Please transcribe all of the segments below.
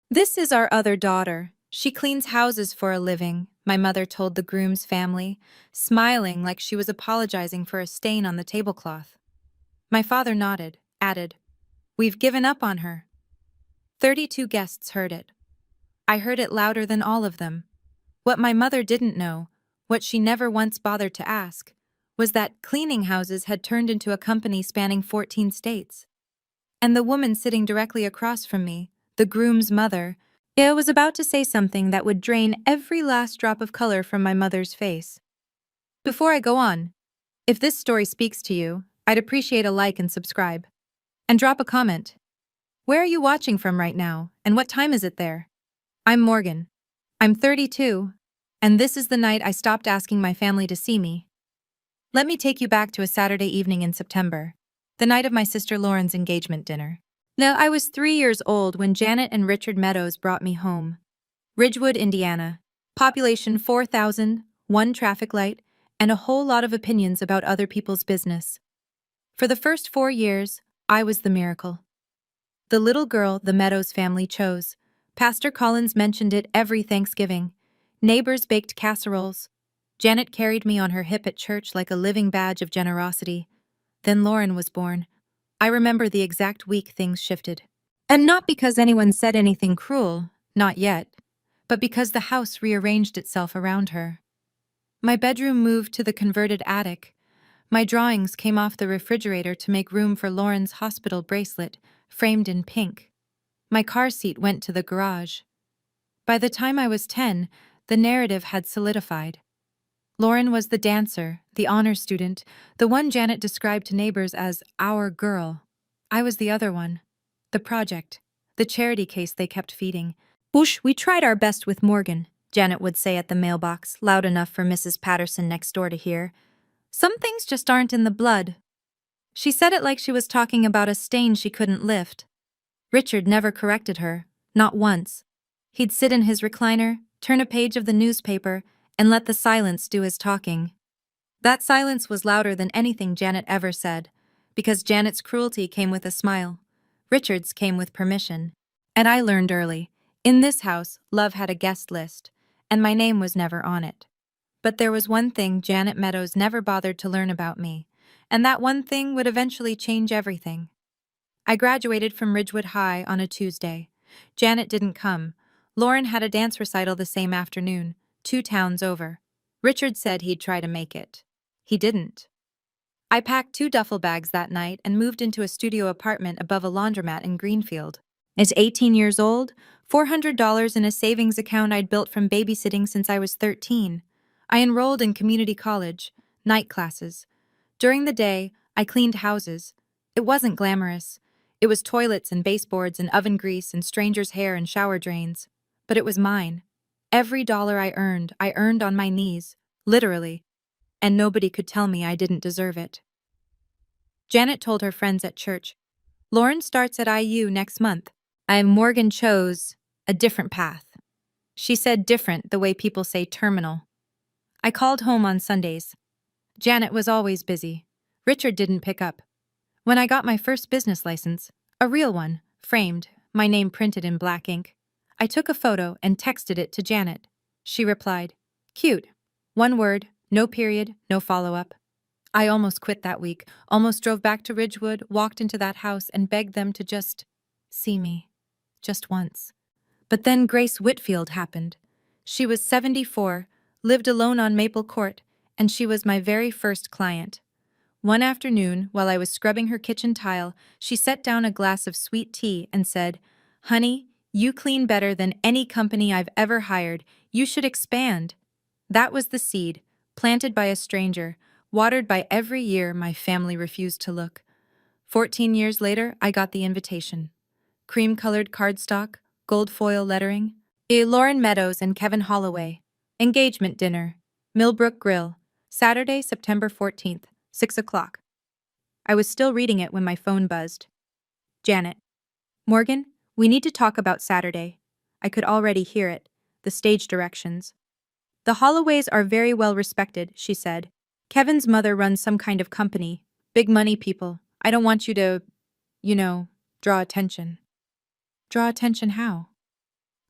This is our other daughter. She cleans houses for a living, my mother told the groom's family, smiling like she was apologizing for a stain on the tablecloth. My father nodded, added, "We've given up on her." 32 guests heard it. I heard it louder than all of them. What my mother didn't know, what she never once bothered to ask, was that cleaning houses had turned into a company spanning 14 states. And the woman sitting directly across from me, the groom's mother, I was about to say something that would drain every last drop of color from my mother's face. Before I go on, if this story speaks to you, I'd appreciate a like and subscribe. And drop a comment. Where are you watching from right now, and what time is it there? I'm Morgan. I'm 32, and this is the night I stopped asking my family to see me. Let me take you back to a Saturday evening in September, the night of my sister Lauren's engagement dinner. Now, I was 3 years old when Janet and Richard Meadows brought me home. Ridgewood, Indiana. Population 4,000, one traffic light, and a whole lot of opinions about other people's business. For the first 4 years, I was the miracle. The little girl the Meadows family chose. Pastor Collins mentioned it every Thanksgiving. Neighbors baked casseroles. Janet carried me on her hip at church like a living badge of generosity. Then Lauren was born. I remember the exact week things shifted. And not because anyone said anything cruel, not yet, but because the house rearranged itself around her. My bedroom moved to the converted attic. My drawings came off the refrigerator to make room for Lauren's hospital bracelet, framed in pink. My car seat went to the garage. By the time I was 10, the narrative had solidified. Lauren was the dancer, the honor student, the one Janet described to neighbors as our girl. I was the other one. The project. The charity case they kept feeding. "Whoosh, we tried our best with Morgan," Janet would say at the mailbox, loud enough for Mrs. Patterson next door to hear. "Some things just aren't in the blood." She said it like she was talking about a stain she couldn't lift. Richard never corrected her, not once. He'd sit in his recliner, turn a page of the newspaper, and let the silence do his talking. That silence was louder than anything Janet ever said, because Janet's cruelty came with a smile. Richard's came with permission. And I learned early, in this house, love had a guest list, and my name was never on it. But there was one thing Janet Meadows never bothered to learn about me, and that one thing would eventually change everything. I graduated from Ridgewood High on a Tuesday. Janet didn't come. Lauren had a dance recital the same afternoon, 2 towns over. Richard said he'd try to make it. He didn't. I packed 2 duffel bags that night and moved into a studio apartment above a laundromat in Greenfield. At 18 years old, $400 in a savings account I'd built from babysitting since I was 13. I enrolled in community college, night classes. During the day, I cleaned houses. It wasn't glamorous. It was toilets and baseboards and oven grease and strangers' hair and shower drains. But it was mine. Every dollar I earned on my knees, literally. And nobody could tell me I didn't deserve it. Janet told her friends at church, "Lauren starts at IU next month." Morgan chose a different path. She said different the way people say terminal. I called home on Sundays. Janet was always busy. Richard didn't pick up. When I got my first business license, a real one, framed, my name printed in black ink, I took a photo and texted it to Janet. She replied, "Cute. One word, no period, no follow-up." I almost quit that week, almost drove back to Ridgewood, walked into that house and begged them to just see me. Just once. But then Grace Whitfield happened. She was 74, lived alone on Maple Court, and she was my very first client. One afternoon, while I was scrubbing her kitchen tile, she set down a glass of sweet tea and said, "Honey, you clean better than any company I've ever hired. You should expand." That was the seed, planted by a stranger, watered by every year my family refused to look. 14 years later, I got the invitation. Cream-colored cardstock, gold foil lettering. Lauren Meadows and Kevin Holloway. Engagement dinner. Millbrook Grill. Saturday, September 14th, 6 o'clock. I was still reading it when my phone buzzed. Janet. "Morgan, we need to talk about Saturday." I could already hear it, the stage directions. "The Holloways are very well respected," she said. "Kevin's mother runs some kind of company. Big money people. I don't want you to, draw attention." "Draw attention how?"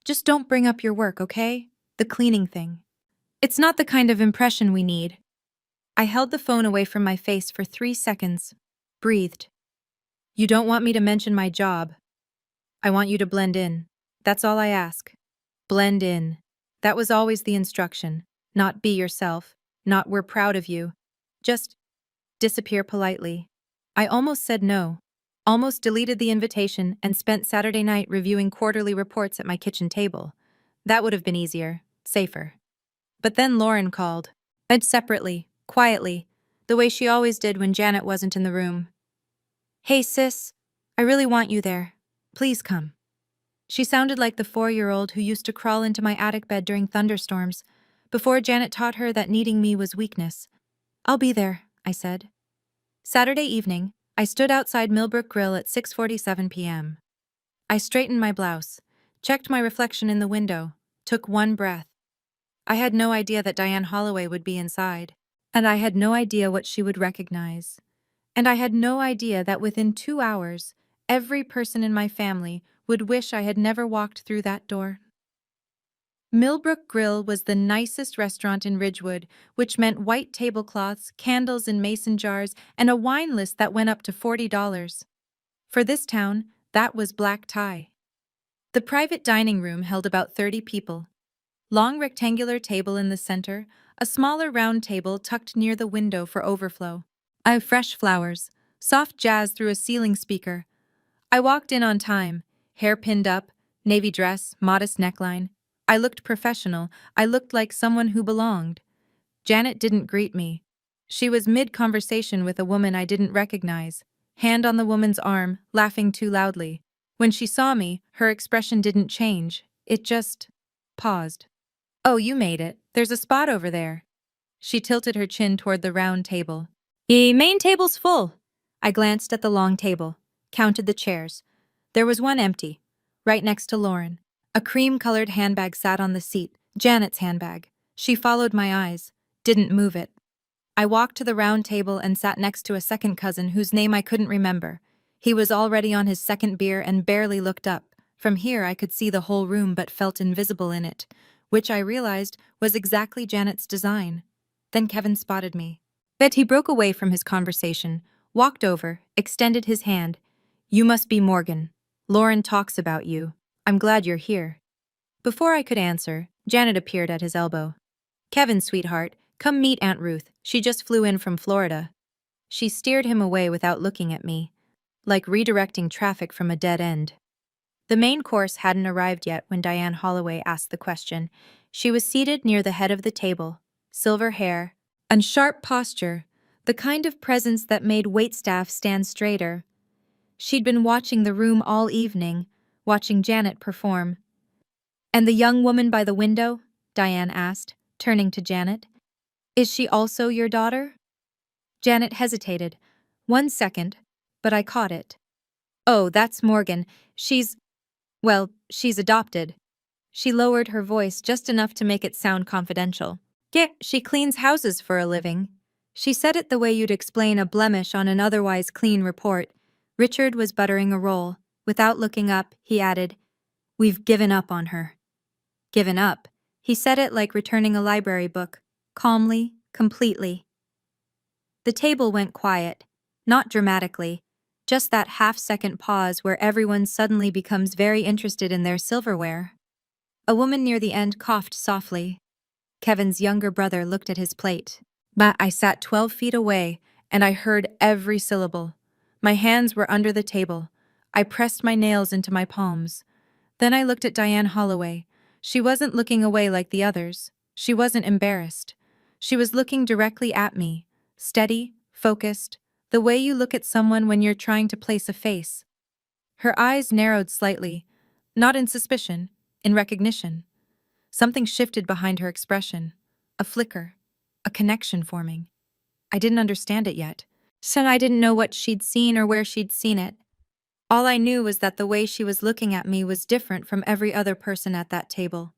Just don't bring up your work, okay? The cleaning thing. It's not the kind of impression we need. I held the phone away from my face for 3 seconds. Breathed. You don't want me to mention my job. I want you to blend in. That's all I ask. Blend in. That was always the instruction. Not be yourself. Not we're proud of you. Just disappear politely. I almost said no. Almost deleted the invitation and spent Saturday night reviewing quarterly reports at my kitchen table. That would have been easier, safer. But then Lauren called. Bed separately, quietly, the way she always did when Janet wasn't in the room. Hey sis, I really want you there. Please come. She sounded like the 4-year-old who used to crawl into my attic bed during thunderstorms, before Janet taught her that needing me was weakness. I'll be there, I said. Saturday evening, I stood outside Millbrook Grill at 6:47 p.m. I straightened my blouse, checked my reflection in the window, took one breath. I had no idea that Diane Holloway would be inside, and I had no idea what she would recognize. And I had no idea that within 2 hours, every person in my family would wish I had never walked through that door. Millbrook Grill was the nicest restaurant in Ridgewood, which meant white tablecloths, candles in mason jars, and a wine list that went up to $40. For this town, that was black tie. The private dining room held about 30 people. Long rectangular table in the center, a smaller round table tucked near the window for overflow. I have fresh flowers, soft jazz through a ceiling speaker. I walked in on time, hair pinned up, navy dress, modest neckline. I looked professional. I looked like someone who belonged. Janet didn't greet me. She was mid-conversation with a woman I didn't recognize, hand on the woman's arm, laughing too loudly. When she saw me, her expression didn't change. It just paused. Oh, you made it. There's a spot over there. She tilted her chin toward the round table. The main table's full. I glanced at the long table, counted the chairs. There was one empty, right next to Lauren. A cream-colored handbag sat on the seat, Janet's handbag. She followed my eyes, didn't move it. I walked to the round table and sat next to a second cousin whose name I couldn't remember. He was already on his second beer and barely looked up. From here I could see the whole room but felt invisible in it, which I realized was exactly Janet's design. Then Kevin spotted me. Bet he broke away from his conversation, walked over, extended his hand. You must be Morgan. Lauren talks about you. I'm glad you're here. Before I could answer, Janet appeared at his elbow. Kevin, sweetheart, come meet Aunt Ruth. She just flew in from Florida. She steered him away without looking at me, like redirecting traffic from a dead end. The main course hadn't arrived yet when Diane Holloway asked the question. She was seated near the head of the table, silver hair, and sharp posture, the kind of presence that made waitstaff stand straighter. She'd been watching the room all evening, watching Janet perform. And the young woman by the window? Diane asked, turning to Janet. Is she also your daughter? Janet hesitated. 1 second, but I caught it. Oh, that's Morgan. She's adopted. She lowered her voice just enough to make it sound confidential. Yeah, she cleans houses for a living. She said it the way you'd explain a blemish on an otherwise clean report. Richard was buttering a roll. Without looking up, he added, We've given up on her. Given up? He said it like returning a library book, calmly, completely. The table went quiet, not dramatically, just that half-second pause where everyone suddenly becomes very interested in their silverware. A woman near the end coughed softly. Kevin's younger brother looked at his plate. But I sat 12 feet away, and I heard every syllable. My hands were under the table. I pressed my nails into my palms. Then I looked at Diane Holloway. She wasn't looking away like the others. She wasn't embarrassed. She was looking directly at me, steady, focused, the way you look at someone when you're trying to place a face. Her eyes narrowed slightly, not in suspicion, in recognition. Something shifted behind her expression, a flicker, a connection forming. I didn't understand it yet, so I didn't know what she'd seen or where she'd seen it. All I knew was that the way she was looking at me was different from every other person at that table.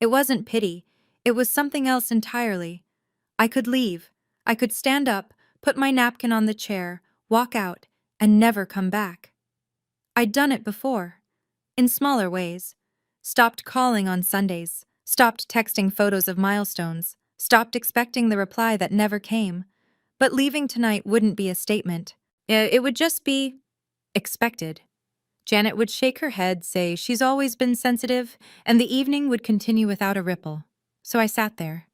It wasn't pity, it was something else entirely. I could leave. I could stand up, put my napkin on the chair, walk out, and never come back. I'd done it before, in smaller ways. Stopped calling on Sundays. Stopped texting photos of milestones. Stopped expecting the reply that never came. But leaving tonight wouldn't be a statement. It would just be expected. Janet would shake her head, say she's always been sensitive, and the evening would continue without a ripple. So I sat there.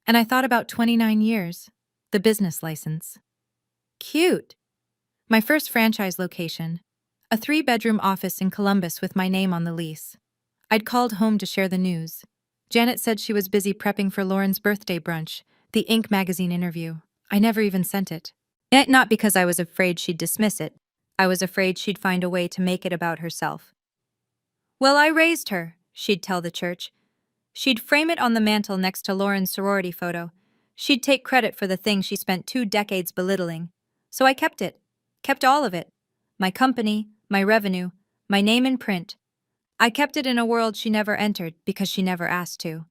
And I thought about 29 years. The business license. Cute. My first franchise location. A 3-bedroom office in Columbus with my name on the lease. I'd called home to share the news. Janet said she was busy prepping for Lauren's birthday brunch, the Inc. magazine interview. I never even sent it. Not because I was afraid she'd dismiss it. I was afraid she'd find a way to make it about herself. Well, I raised her, she'd tell the church. She'd frame it on the mantel next to Lauren's sorority photo. She'd take credit for the thing she spent 2 decades belittling. So I kept it. Kept all of it. My company, my revenue, my name in print. I kept it in a world she never entered because she never asked to.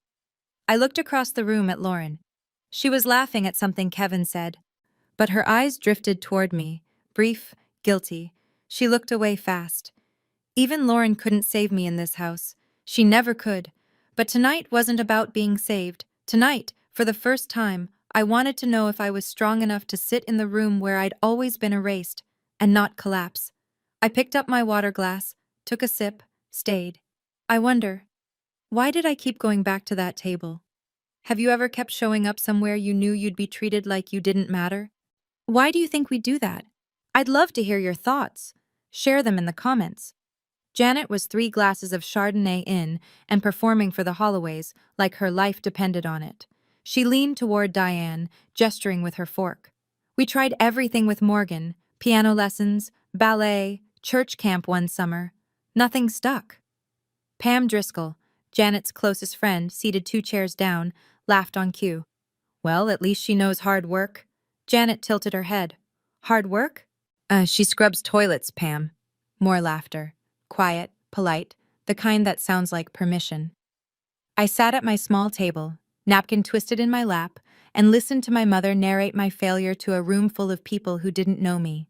I looked across the room at Lauren. She was laughing at something Kevin said. But her eyes drifted toward me, brief, guilty. She looked away fast. Even Lauren couldn't save me in this house. She never could. But tonight wasn't about being saved. Tonight, for the first time, I wanted to know if I was strong enough to sit in the room where I'd always been erased, and not collapse. I picked up my water glass, took a sip, stayed. I wonder, why did I keep going back to that table? Have you ever kept showing up somewhere you knew you'd be treated like you didn't matter? Why do you think we do that? I'd love to hear your thoughts. Share them in the comments. Janet was 3 glasses of Chardonnay in and performing for the Holloways like her life depended on it. She leaned toward Diane, gesturing with her fork. We tried everything with Morgan, piano lessons, ballet, church camp one summer. Nothing stuck. Pam Driscoll, Janet's closest friend, seated 2 chairs down, laughed on cue. Well, at least she knows hard work. Janet tilted her head. Hard work? She scrubs toilets, Pam. More laughter. Quiet, polite, the kind that sounds like permission. I sat at my small table, napkin twisted in my lap, and listened to my mother narrate my failure to a room full of people who didn't know me.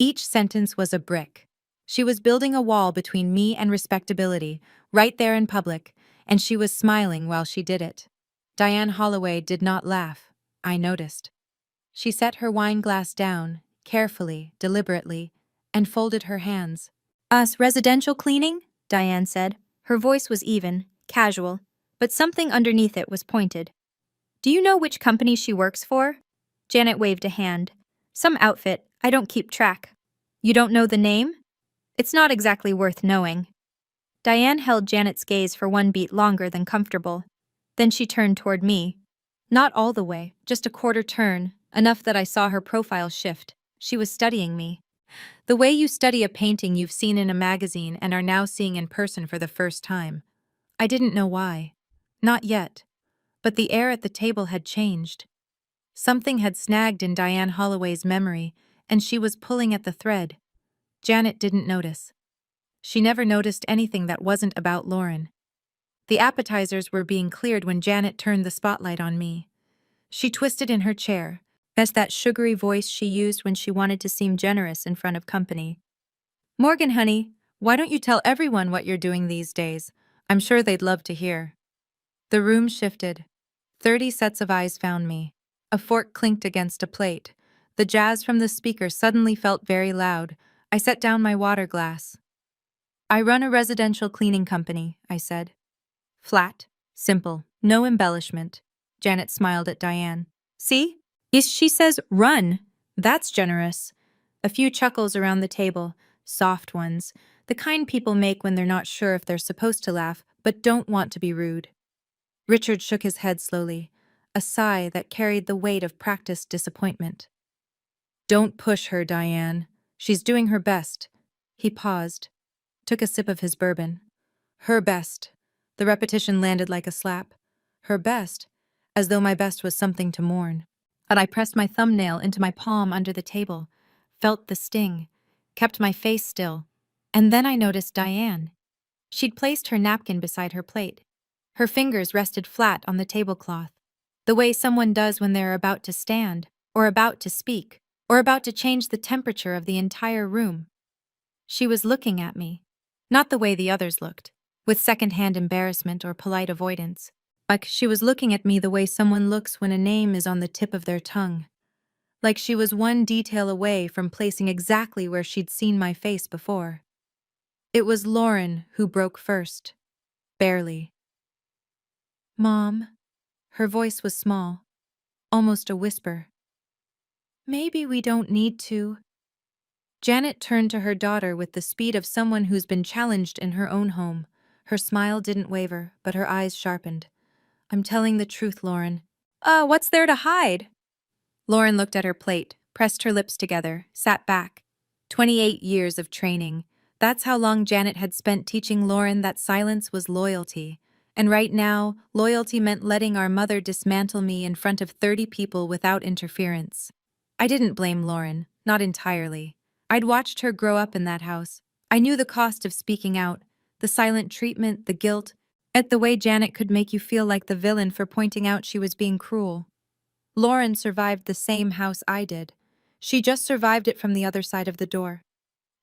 Each sentence was a brick. She was building a wall between me and respectability, right there in public, and she was smiling while she did it. Diane Holloway did not laugh. I noticed. She set her wine glass down, carefully, deliberately, and folded her hands. Us residential cleaning? Diane said. Her voice was even, casual, but something underneath it was pointed. Do you know which company she works for? Janet waved a hand. Some outfit, I don't keep track. You don't know the name? It's not exactly worth knowing. Diane held Janet's gaze for 1 beat longer than comfortable. Then she turned toward me. Not all the way, just a quarter turn, enough that I saw her profile shift. She was studying me. The way you study a painting you've seen in a magazine and are now seeing in person for the first time. I didn't know why. Not yet. But the air at the table had changed. Something had snagged in Diane Holloway's memory, and she was pulling at the thread. Janet didn't notice. She never noticed anything that wasn't about Lauren. The appetizers were being cleared when Janet turned the spotlight on me. She twisted in her chair. That's that sugary voice she used when she wanted to seem generous in front of company. Morgan, honey, why don't you tell everyone what you're doing these days? I'm sure they'd love to hear. The room shifted. 30 sets of eyes found me. A fork clinked against a plate. The jazz from the speaker suddenly felt very loud. I set down my water glass. I run a residential cleaning company, I said. Flat, simple, no embellishment. Janet smiled at Diane. See? She says run. That's generous. A few chuckles around the table, soft ones, the kind people make when they're not sure if they're supposed to laugh but don't want to be rude. Richard shook his head slowly, a sigh that carried the weight of practiced disappointment. Don't push her, Diane. She's doing her best. He paused, took a sip of his bourbon. Her best. The repetition landed like a slap. Her best, as though my best was something to mourn. But I pressed my thumbnail into my palm under the table, felt the sting, kept my face still, and then I noticed Diane. She'd placed her napkin beside her plate. Her fingers rested flat on the tablecloth, the way someone does when they're about to stand, or about to speak, or about to change the temperature of the entire room. She was looking at me, not the way the others looked, with secondhand embarrassment or polite avoidance. Like she was looking at me the way someone looks when a name is on the tip of their tongue. Like she was one detail away from placing exactly where she'd seen my face before. It was Lauren who broke first. Barely. "Mom." Her voice was small, almost a whisper. "Maybe we don't need to." Janet turned to her daughter with the speed of someone who's been challenged in her own home. Her smile didn't waver, but her eyes sharpened. "I'm telling the truth, Lauren." What's there to hide?" Lauren looked at her plate, pressed her lips together, sat back. 28 years of training. That's how long Janet had spent teaching Lauren that silence was loyalty. And right now, loyalty meant letting our mother dismantle me in front of 30 people without interference. I didn't blame Lauren, not entirely. I'd watched her grow up in that house. I knew the cost of speaking out, the silent treatment, the guilt, at the way Janet could make you feel like the villain for pointing out she was being cruel. Lauren survived the same house I did. She just survived it from the other side of the door.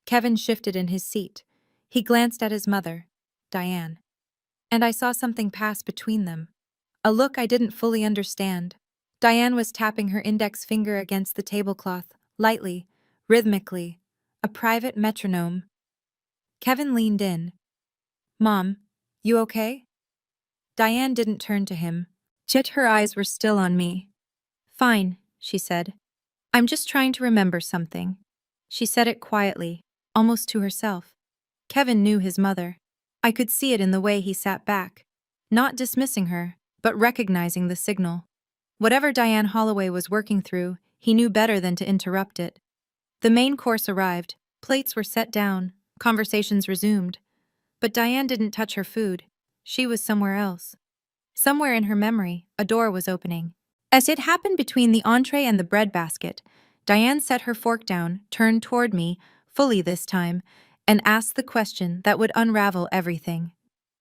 Kevin shifted in his seat. He glanced at his mother, Diane. And I saw something pass between them. A look I didn't fully understand. Diane was tapping her index finger against the tablecloth, lightly, rhythmically, a private metronome. Kevin leaned in. "Mom, you okay?" Diane didn't turn to him, yet her eyes were still on me. "Fine," she said. "I'm just trying to remember something." She said it quietly, almost to herself. Kevin knew his mother. I could see it in the way he sat back, not dismissing her, but recognizing the signal. Whatever Diane Holloway was working through, he knew better than to interrupt it. The main course arrived, plates were set down, conversations resumed. But Diane didn't touch her food. She was somewhere else. Somewhere in her memory, a door was opening. As it happened between the entree and the breadbasket, Diane set her fork down, turned toward me, fully this time, and asked the question that would unravel everything.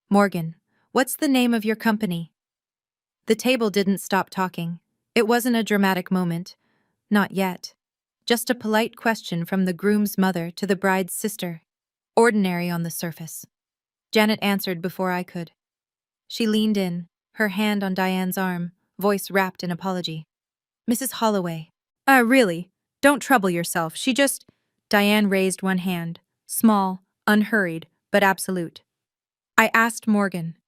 "Morgan, what's the name of your company?" The table didn't stop talking. It wasn't a dramatic moment. Not yet. Just a polite question from the groom's mother to the bride's sister. Ordinary on the surface. Janet answered before I could. She leaned in, her hand on Diane's arm, voice wrapped in apology. "Mrs. Holloway." Really? Don't trouble yourself, she just—" Diane raised one hand, small, unhurried, but absolute. "I asked Morgan."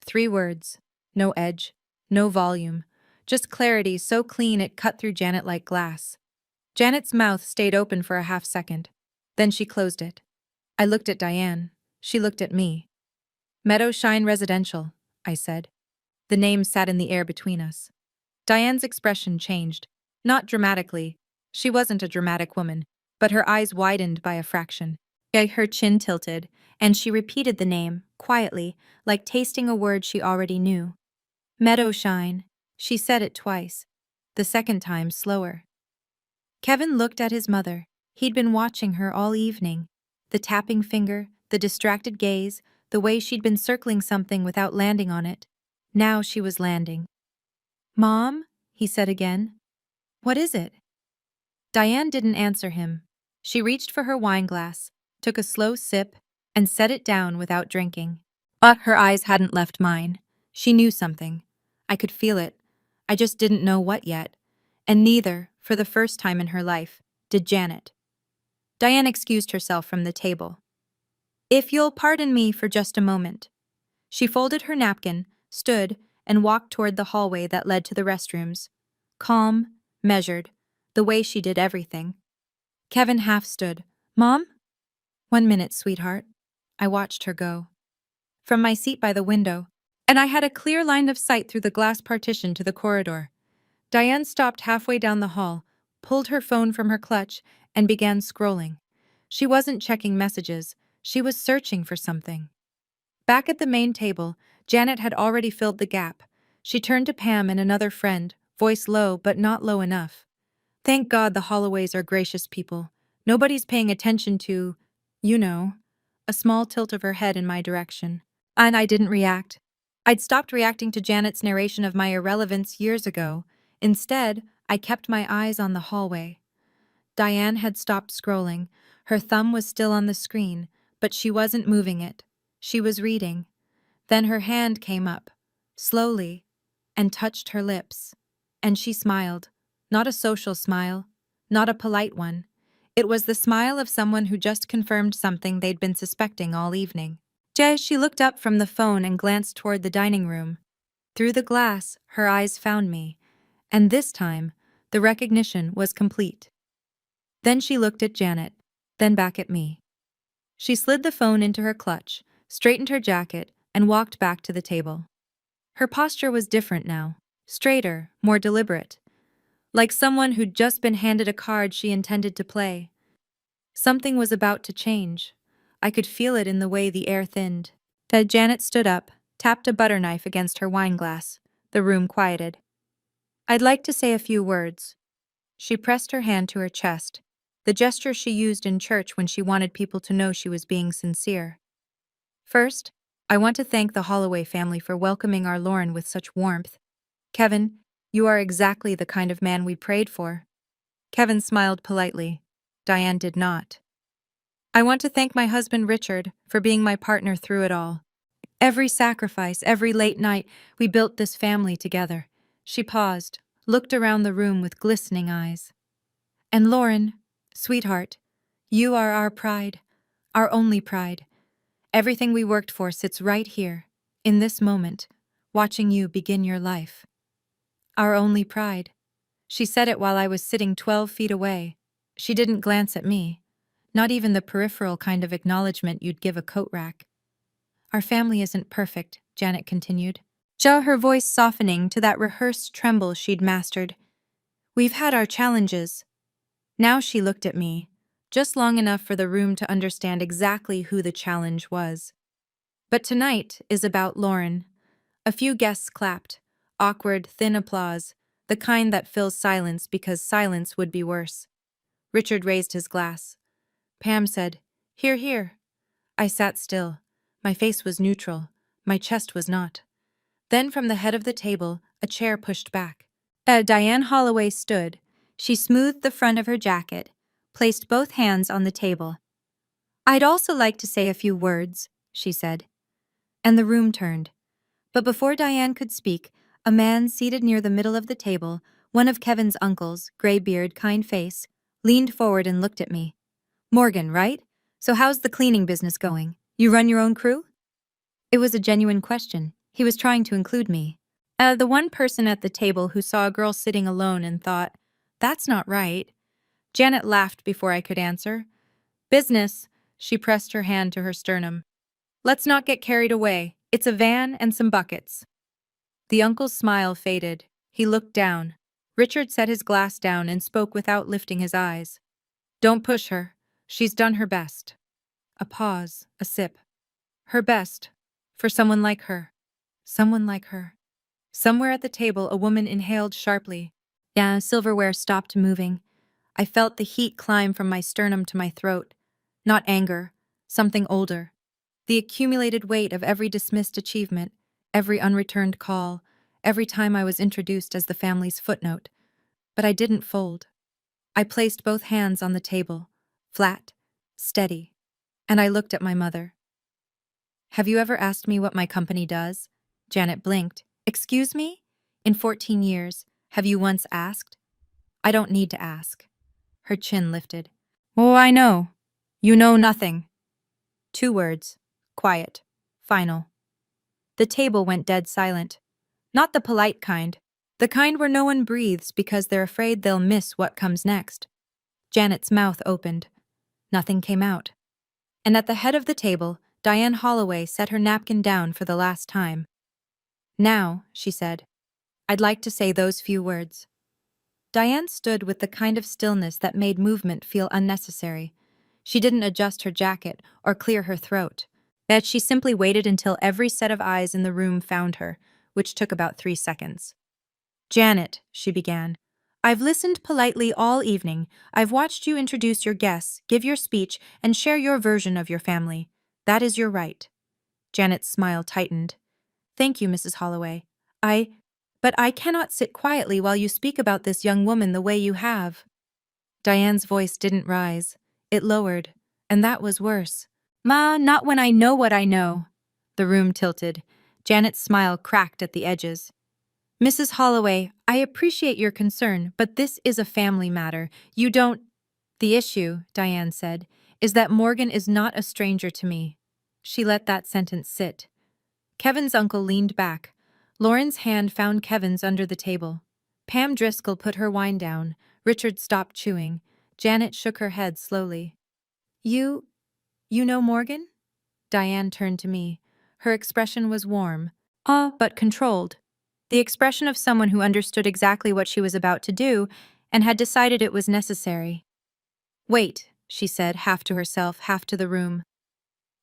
3 words. No edge, no volume, just clarity so clean it cut through Janet like glass. Janet's mouth stayed open for a half-second. Then she closed it. I looked at Diane. She looked at me. "Meadowshine Residential," I said. The name sat in the air between us. Diane's expression changed. Not dramatically. She wasn't a dramatic woman, but her eyes widened by a fraction. Her chin tilted, and she repeated the name, quietly, like tasting a word she already knew. "Meadowshine." She said it twice. The second time slower. Kevin looked at his mother. He'd been watching her all evening. The tapping finger, the distracted gaze, the way she'd been circling something without landing on it. Now she was landing. "Mom?" he said again. "What is it?" Diane didn't answer him. She reached for her wine glass, took a slow sip, and set it down without drinking. But her eyes hadn't left mine. She knew something. I could feel it. I just didn't know what yet. And neither, for the first time in her life, did Janet. Diane excused herself from the table. "If you'll pardon me for just a moment." She folded her napkin, stood, and walked toward the hallway that led to the restrooms. Calm, measured, the way she did everything. Kevin half stood. "Mom?" "1 minute, sweetheart." I watched her go. From my seat by the window, and I had a clear line of sight through the glass partition to the corridor. Diane stopped halfway down the hall, pulled her phone from her clutch, and began scrolling. She wasn't checking messages. She was searching for something. Back at the main table, Janet had already filled the gap. She turned to Pam and another friend, voice low but not low enough. "Thank God the Holloways are gracious people. Nobody's paying attention to, you know." A small tilt of her head in my direction. And I didn't react. I'd stopped reacting to Janet's narration of my irrelevance years ago. Instead, I kept my eyes on the hallway. Diane had stopped scrolling. Her thumb was still on the screen, but she wasn't moving it. She was reading. Then her hand came up, slowly, and touched her lips. And she smiled. Not a social smile, not a polite one. It was the smile of someone who just confirmed something they'd been suspecting all evening. She looked up from the phone and glanced toward the dining room. Through the glass, her eyes found me, and this time, the recognition was complete. Then she looked at Janet, then back at me. She slid the phone into her clutch, straightened her jacket, and walked back to the table. Her posture was different now, straighter, more deliberate, like someone who'd just been handed a card she intended to play. Something was about to change. I could feel it in the way the air thinned. Janet stood up, tapped a butter knife against her wine glass. The room quieted. "I'd like to say a few words." She pressed her hand to her chest, the gesture she used in church when she wanted people to know she was being sincere. "First, I want to thank the Holloway family for welcoming our Lauren with such warmth. Kevin, you are exactly the kind of man we prayed for." Kevin smiled politely. Diane did not. "I want to thank my husband Richard for being my partner through it all. Every sacrifice, every late night, we built this family together." She paused, looked around the room with glistening eyes. "And Lauren, sweetheart, you are our pride, our only pride. Everything we worked for sits right here, in this moment, watching you begin your life. Our only pride." She said it while I was sitting 12 feet away. She didn't glance at me, not even the peripheral kind of acknowledgement you'd give a coat rack. "Our family isn't perfect," Janet continued, her voice softening to that rehearsed tremble she'd mastered. "We've had our challenges." Now she looked at me, just long enough for the room to understand exactly who the challenge was. "But tonight is about Lauren." A few guests clapped, awkward, thin applause, the kind that fills silence because silence would be worse. Richard raised his glass. Pam said, "Hear, hear." I sat still. My face was neutral. My chest was not. Then from the head of the table, a chair pushed back. Diane Holloway stood. She smoothed the front of her jacket, placed both hands on the table. "I'd also like to say a few words," she said. And the room turned. But before Diane could speak, a man seated near the middle of the table, one of Kevin's uncles, gray beard, kind face, leaned forward and looked at me. "Morgan, right? So how's the cleaning business going? You run your own crew?" It was a genuine question. He was trying to include me. The one person at the table who saw a girl sitting alone and thought, "That's not right." Janet laughed before I could answer. "Business." She pressed her hand to her sternum. "Let's not get carried away. It's a van and some buckets." The uncle's smile faded. He looked down. Richard set his glass down and spoke without lifting his eyes. "Don't push her. She's done her best." A pause, a sip. Her best. For someone like her. Someone like her. Somewhere at the table, a woman inhaled sharply. Silverware stopped moving. I felt the heat climb from my sternum to my throat. Not anger. Something older. The accumulated weight of every dismissed achievement, every unreturned call, every time I was introduced as the family's footnote. But I didn't fold. I placed both hands on the table, flat, steady, and I looked at my mother. "Have you ever asked me what my company does?" Janet blinked. "Excuse me? In 14 years, have you once asked?" "I don't need to ask." Her chin lifted. "Oh, I know. You know nothing." 2 words. Quiet. Final. The table went dead silent. Not the polite kind. The kind where no one breathes because they're afraid they'll miss what comes next. Janet's mouth opened. Nothing came out. And at the head of the table, Diane Holloway set her napkin down for the last time. "Now," she said, "I'd like to say those few words." Diane stood with the kind of stillness that made movement feel unnecessary. She didn't adjust her jacket or clear her throat. That she simply waited until every set of eyes in the room found her, which took about 3 seconds. "Janet," she began, "I've listened politely all evening. I've watched you introduce your guests, give your speech, and share your version of your family. That is your right." Janet's smile tightened. "Thank you, Mrs. Holloway. But I cannot sit quietly while you speak about this young woman the way you have." Diane's voice didn't rise. It lowered, and that was worse. "Ma, not when I know what I know." The room tilted. Janet's smile cracked at the edges. Mrs. Holloway, I appreciate your concern, but this is a family matter. You don't— The issue, Diane said, is that Morgan is not a stranger to me. She let that sentence sit. Kevin's uncle leaned back. Lauren's hand found Kevin's under the table. Pam Driscoll put her wine down. Richard stopped chewing. Janet shook her head slowly. You know Morgan? Diane turned to me. Her expression was warm, but controlled. The expression of someone who understood exactly what she was about to do and had decided it was necessary. Wait, she said, half to herself, half to the room.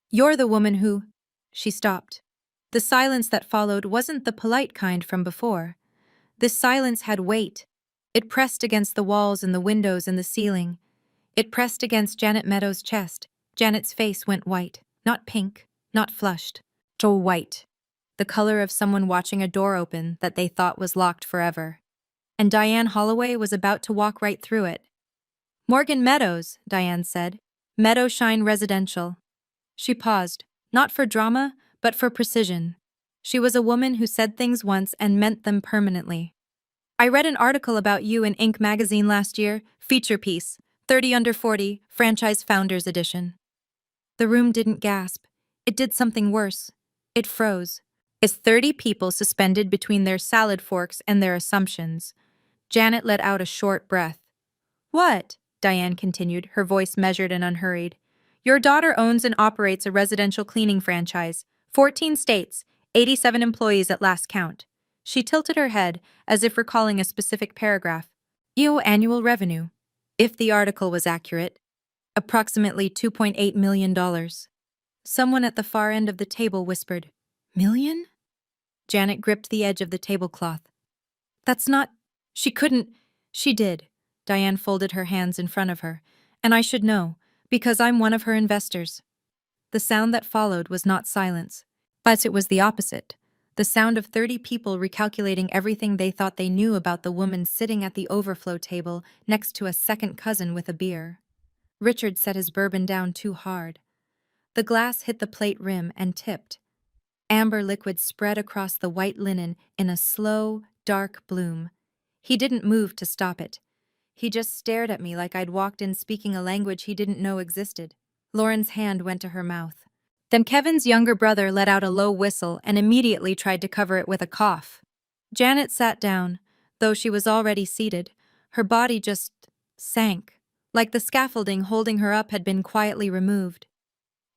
You're the woman who— She stopped. The silence that followed wasn't the polite kind from before. This silence had weight. It pressed against the walls and the windows and the ceiling. It pressed against Janet Meadows' chest. Janet's face went white. Not pink, not flushed. Dull white. The color of someone watching a door open that they thought was locked forever. And Diane Holloway was about to walk right through it. Morgan Meadows, Diane said. Meadowshine Residential. She paused, not for drama, but for precision. She was a woman who said things once and meant them permanently. I read an article about you in Inc. magazine last year, feature piece, 30 Under 40, Franchise Founders Edition. The room didn't gasp. It did something worse. It froze. As 30 people suspended between their salad forks and their assumptions. Janet let out a short breath. What? Diane continued, her voice measured and unhurried. Your daughter owns and operates a residential cleaning franchise. 14 states, 87 employees at last count. She tilted her head, as if recalling a specific paragraph. Annual revenue. If the article was accurate, approximately $2.8 million. Someone at the far end of the table whispered, Million? Janet gripped the edge of the tablecloth. That's not— She couldn't— She did. Diane folded her hands in front of her. And I should know, because I'm one of her investors. The sound that followed was not silence, but it was the opposite. The sound of 30 people recalculating everything they thought they knew about the woman sitting at the overflow table next to a second cousin with a beer. Richard set his bourbon down too hard. The glass hit the plate rim and tipped. Amber liquid spread across the white linen in a slow, dark bloom. He didn't move to stop it. He just stared at me like I'd walked in speaking a language he didn't know existed. Lauren's hand went to her mouth. Then Kevin's younger brother let out a low whistle and immediately tried to cover it with a cough. Janet sat down, though she was already seated. Her body just sank, like the scaffolding holding her up had been quietly removed.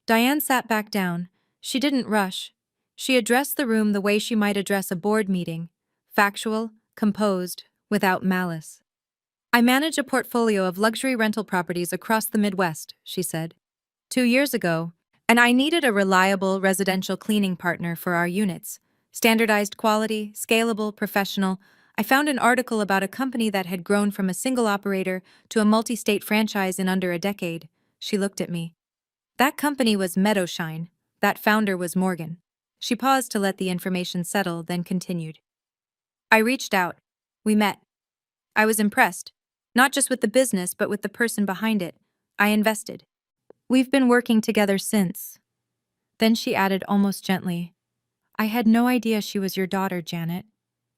Diane sat back down. She didn't rush. She addressed the room the way she might address a board meeting, factual, composed, without malice. I manage a portfolio of luxury rental properties across the Midwest, she said. 2 years ago, and I needed a reliable residential cleaning partner for our units. Standardized quality, scalable, professional. I found an article about a company that had grown from a single operator to a multi-state franchise in under a decade. She looked at me. That company was Meadowshine. That founder was Morgan. She paused to let the information settle, then continued. I reached out. We met. I was impressed, not just with the business, but with the person behind it. I invested. We've been working together since. Then she added almost gently, I had no idea she was your daughter, Janet.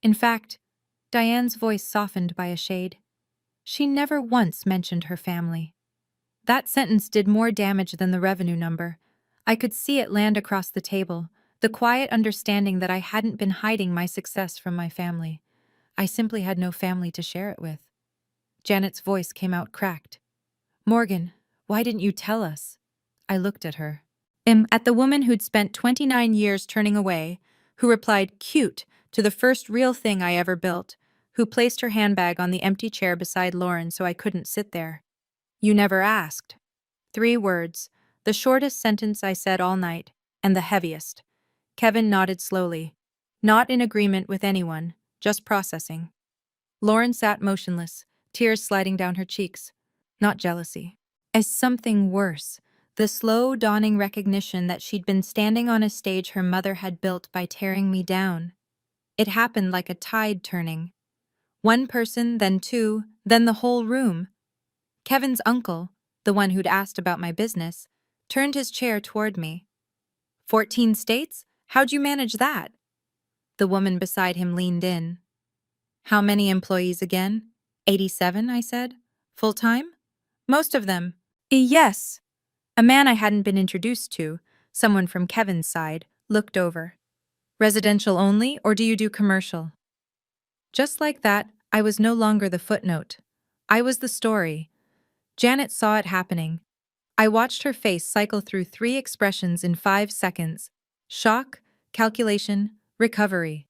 In fact, Diane's voice softened by a shade. She never once mentioned her family. That sentence did more damage than the revenue number. I could see it land across the table, the quiet understanding that I hadn't been hiding my success from my family. I simply had no family to share it with. Janet's voice came out cracked. Morgan, why didn't you tell us? I looked at her. At the woman who'd spent 29 years turning away, who replied cute to the first real thing I ever built, who placed her handbag on the empty chair beside Lauren so I couldn't sit there. You never asked. 3 words, the shortest sentence I said all night, and the heaviest. Kevin nodded slowly, not in agreement with anyone, just processing. Lauren sat motionless, tears sliding down her cheeks. Not jealousy. As something worse, the slow dawning recognition that she'd been standing on a stage her mother had built by tearing me down. It happened like a tide turning. 1 person, then 2, then the whole room. Kevin's uncle, the one who'd asked about my business, turned his chair toward me. 14 states? How'd you manage that? The woman beside him leaned in. How many employees again? 87, I said. Full time? Most of them. Yes. A man I hadn't been introduced to, someone from Kevin's side, looked over. Residential only, or do you do commercial? Just like that, I was no longer the footnote. I was the story. Janet saw it happening. I watched her face cycle through 3 expressions in 5 seconds: shock, calculation, recovery.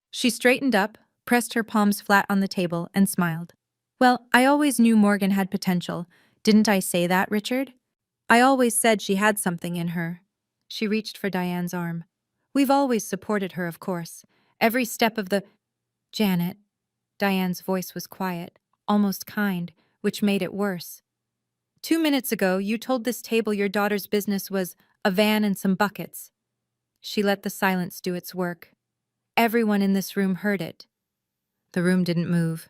She straightened up, pressed her palms flat on the table, and smiled. Well, I always knew Morgan had potential. Didn't I say that, Richard? I always said she had something in her. She reached for Diane's arm. We've always supported her, of course. Every step of the— Janet. Diane's voice was quiet, almost kind, which made it worse. 2 minutes ago, you told this table your daughter's business was a van and some buckets. She let the silence do its work. Everyone in this room heard it. The room didn't move.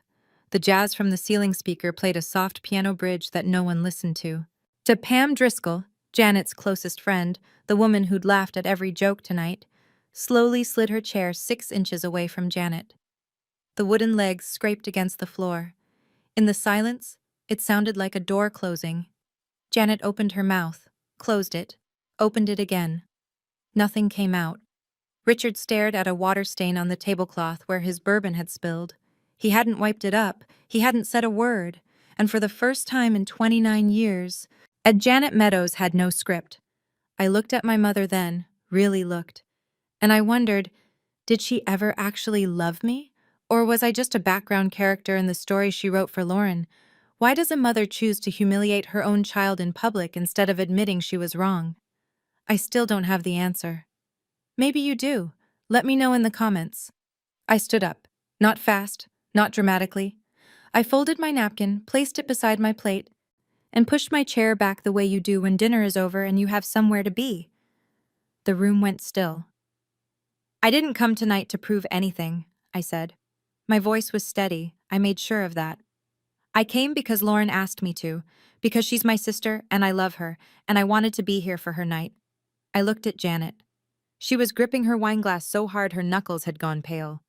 The jazz from the ceiling speaker played a soft piano bridge that no one listened to. To Pam Driscoll, Janet's closest friend, the woman who'd laughed at every joke tonight, slowly slid her chair 6 inches away from Janet. The wooden legs scraped against the floor. In the silence, it sounded like a door closing. Janet opened her mouth, closed it, opened it again. Nothing came out. Richard stared at a water stain on the tablecloth where his bourbon had spilled. He hadn't wiped it up, he hadn't said a word, and for the first time in 29 years, Janet Meadows had no script. I looked at my mother then, really looked, and I wondered, did she ever actually love me? Or was I just a background character in the story she wrote for Lauren? Why does a mother choose to humiliate her own child in public instead of admitting she was wrong? I still don't have the answer. Maybe you do. Let me know in the comments. I stood up. Not fast, not dramatically. I folded my napkin, placed it beside my plate, and pushed my chair back the way you do when dinner is over and you have somewhere to be. The room went still. I didn't come tonight to prove anything, I said. My voice was steady. I made sure of that. I came because Lauren asked me to, because she's my sister and I love her, and I wanted to be here for her night. I looked at Janet. She was gripping her wineglass so hard her knuckles had gone pale.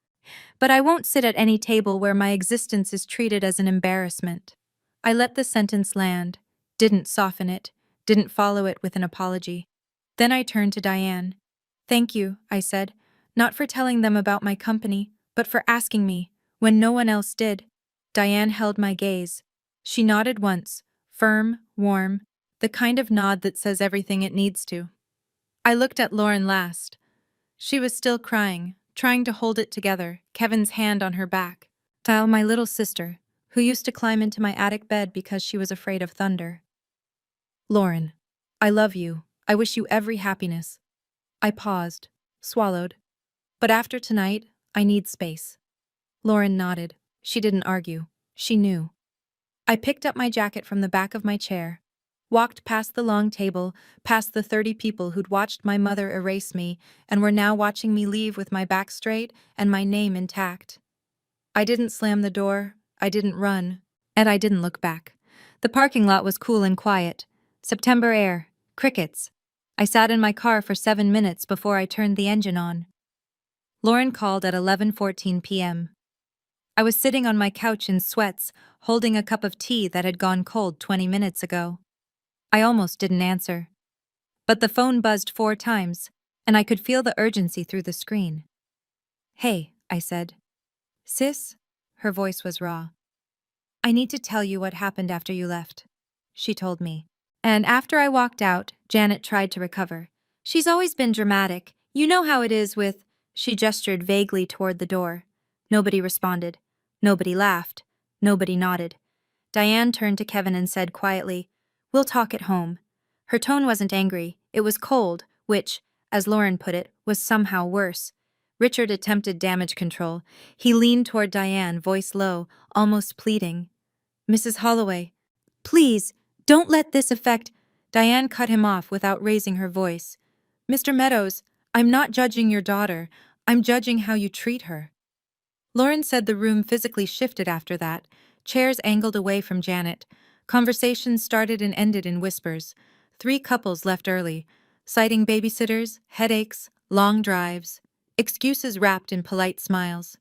But I won't sit at any table where my existence is treated as an embarrassment. I let the sentence land, didn't soften it, didn't follow it with an apology. Then I turned to Diane. Thank you, I said, not for telling them about my company, but for asking me, when no one else did. Diane held my gaze. She nodded once, firm, warm, the kind of nod that says everything it needs to. I looked at Lauren last. She was still crying, trying to hold it together, Kevin's hand on her back. Tile, my little sister, who used to climb into my attic bed because she was afraid of thunder. Lauren, I love you. I wish you every happiness. I paused, swallowed. But after tonight, I need space. Lauren nodded. She didn't argue. She knew. I picked up my jacket from the back of my chair, walked past the long table, past the 30 people who'd watched my mother erase me and were now watching me leave with my back straight and my name intact. I didn't slam the door, I didn't run, and I didn't look back. The parking lot was cool and quiet. September air, crickets. I sat in my car for 7 minutes before I turned the engine on. Lauren called at 11:14 p.m. I was sitting on my couch in sweats, holding a cup of tea that had gone cold 20 minutes ago. I almost didn't answer. But the phone buzzed 4 times, and I could feel the urgency through the screen. Hey, I said. Sis? Her voice was raw. I need to tell you what happened after you left, she told me. And after I walked out, Janet tried to recover. She's always been dramatic. You know how it is with— She gestured vaguely toward the door. Nobody responded. Nobody laughed. Nobody nodded. Diane turned to Kevin and said quietly, We'll talk at home. Her tone wasn't angry, it was cold, which, as Lauren put it, was somehow worse. Richard attempted damage control. He leaned toward Diane, voice low, almost pleading. Mrs. Holloway, please, don't let this affect— Diane cut him off without raising her voice. Mr. Meadows, I'm not judging your daughter, I'm judging how you treat her. Lauren said the room physically shifted after that. Chairs angled away from Janet. Conversations started and ended in whispers. 3 couples left early, citing babysitters, headaches, long drives, excuses wrapped in polite smiles.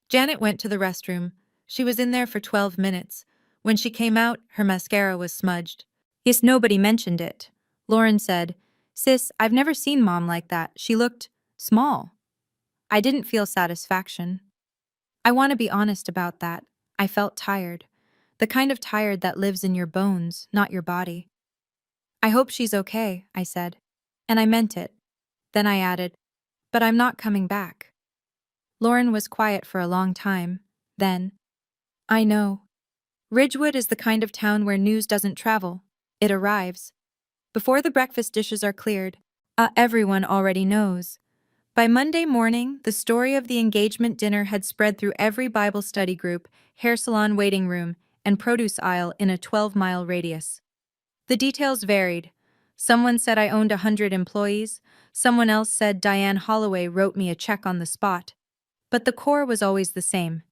Janet went to the restroom. She was in there for 12 minutes. When she came out, her mascara was smudged. Yes, nobody mentioned it. Lauren said, "Sis, I've never seen Mom like that. She looked small." I didn't feel satisfaction. I want to be honest about that. I felt tired. The kind of tired that lives in your bones, not your body. "I hope she's okay," I said. And I meant it. Then I added, "But I'm not coming back." Lauren was quiet for a long time. Then, "I know. Ridgewood is the kind of town where news doesn't travel. It arrives. Before the breakfast dishes are cleared, everyone already knows." By Monday morning, the story of the engagement dinner had spread through every Bible study group, hair salon waiting room, and produce aisle in a 12-mile radius. The details varied. Someone said I owned 100 employees, someone else said Diane Holloway wrote me a check on the spot. But the core was always the same.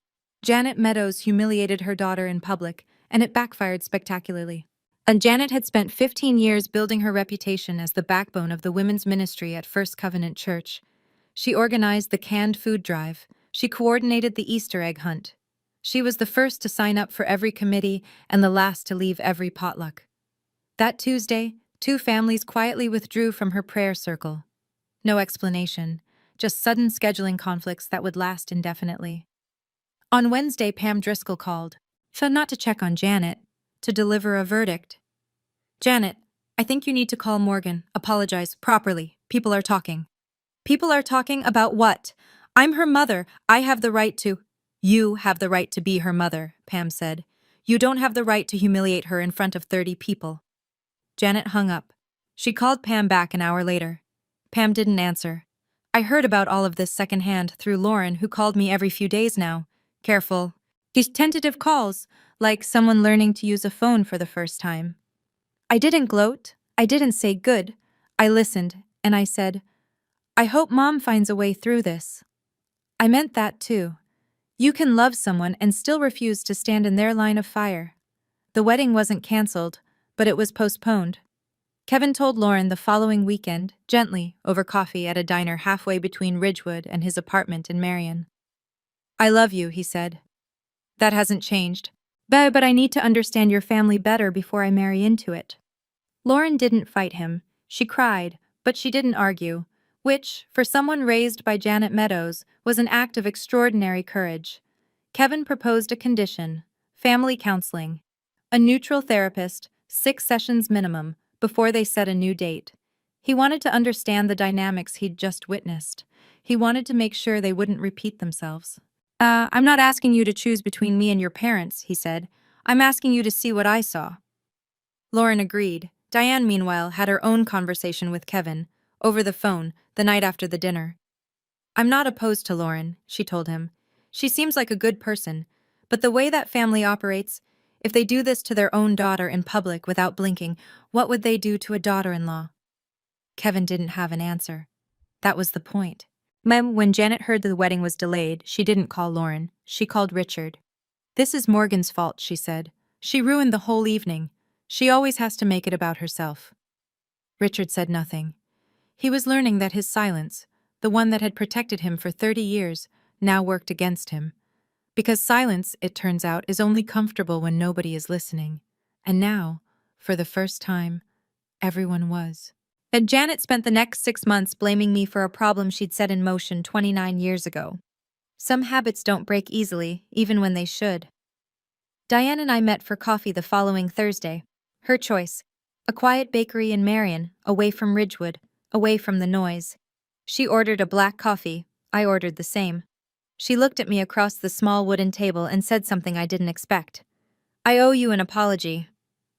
Janet Meadows humiliated her daughter in public, and it backfired spectacularly. And Janet had spent 15 years building her reputation as the backbone of the women's ministry at First Covenant Church. She organized the canned food drive. She coordinated the Easter egg hunt. She was the first to sign up for every committee and the last to leave every potluck. That Tuesday, 2 families quietly withdrew from her prayer circle. No explanation, just sudden scheduling conflicts that would last indefinitely. On Wednesday, Pam Driscoll called, not to check on Janet, to deliver a verdict. "Janet, I think you need to call Morgan, apologize, properly. People are talking." "People are talking about what? I'm her mother. I have the right to—" "You have the right to be her mother," Pam said. "You don't have the right to humiliate her in front of 30 people." Janet hung up. She called Pam back an hour later. Pam didn't answer. "I heard about all of this secondhand through Lauren, who called me every few days now. Careful. These tentative calls, like someone learning to use a phone for the first time." I didn't gloat. I didn't say good. I listened, and I said, "I hope Mom finds a way through this." I meant that too. You can love someone and still refuse to stand in their line of fire. The wedding wasn't canceled, but it was postponed. Kevin told Lauren the following weekend, gently, over coffee at a diner halfway between Ridgewood and his apartment in Marion. "I love you," he said. "That hasn't changed. But I need to understand your family better before I marry into it." Lauren didn't fight him. She cried, but she didn't argue, which, for someone raised by Janet Meadows, was an act of extraordinary courage. Kevin proposed a condition: family counseling. A neutral therapist, 6 sessions minimum, before they set a new date. He wanted to understand the dynamics he'd just witnessed. He wanted to make sure they wouldn't repeat themselves. I'm not asking you to choose between me and your parents," he said. "I'm asking you to see what I saw." Lauren agreed. Diane, meanwhile, had her own conversation with Kevin, over the phone, the night after the dinner. "I'm not opposed to Lauren," she told him. "She seems like a good person, but the way that family operates, if they do this to their own daughter in public without blinking, what would they do to a daughter-in-law?" Kevin didn't have an answer. That was the point. When Janet heard the wedding was delayed, she didn't call Lauren. She called Richard. "This is Morgan's fault," she said. "She ruined the whole evening. She always has to make it about herself." Richard said nothing. He was learning that his silence, the one that had protected him for 30 years, now worked against him. Because silence, it turns out, is only comfortable when nobody is listening. And now, for the first time, everyone was. And Janet spent the next 6 months blaming me for a problem she'd set in motion 29 years ago. Some habits don't break easily, even when they should. Diane and I met for coffee the following Thursday. Her choice. A quiet bakery in Marion, away from Ridgewood, away from the noise. She ordered a black coffee. I ordered the same. She looked at me across the small wooden table and said something I didn't expect. "I owe you an apology."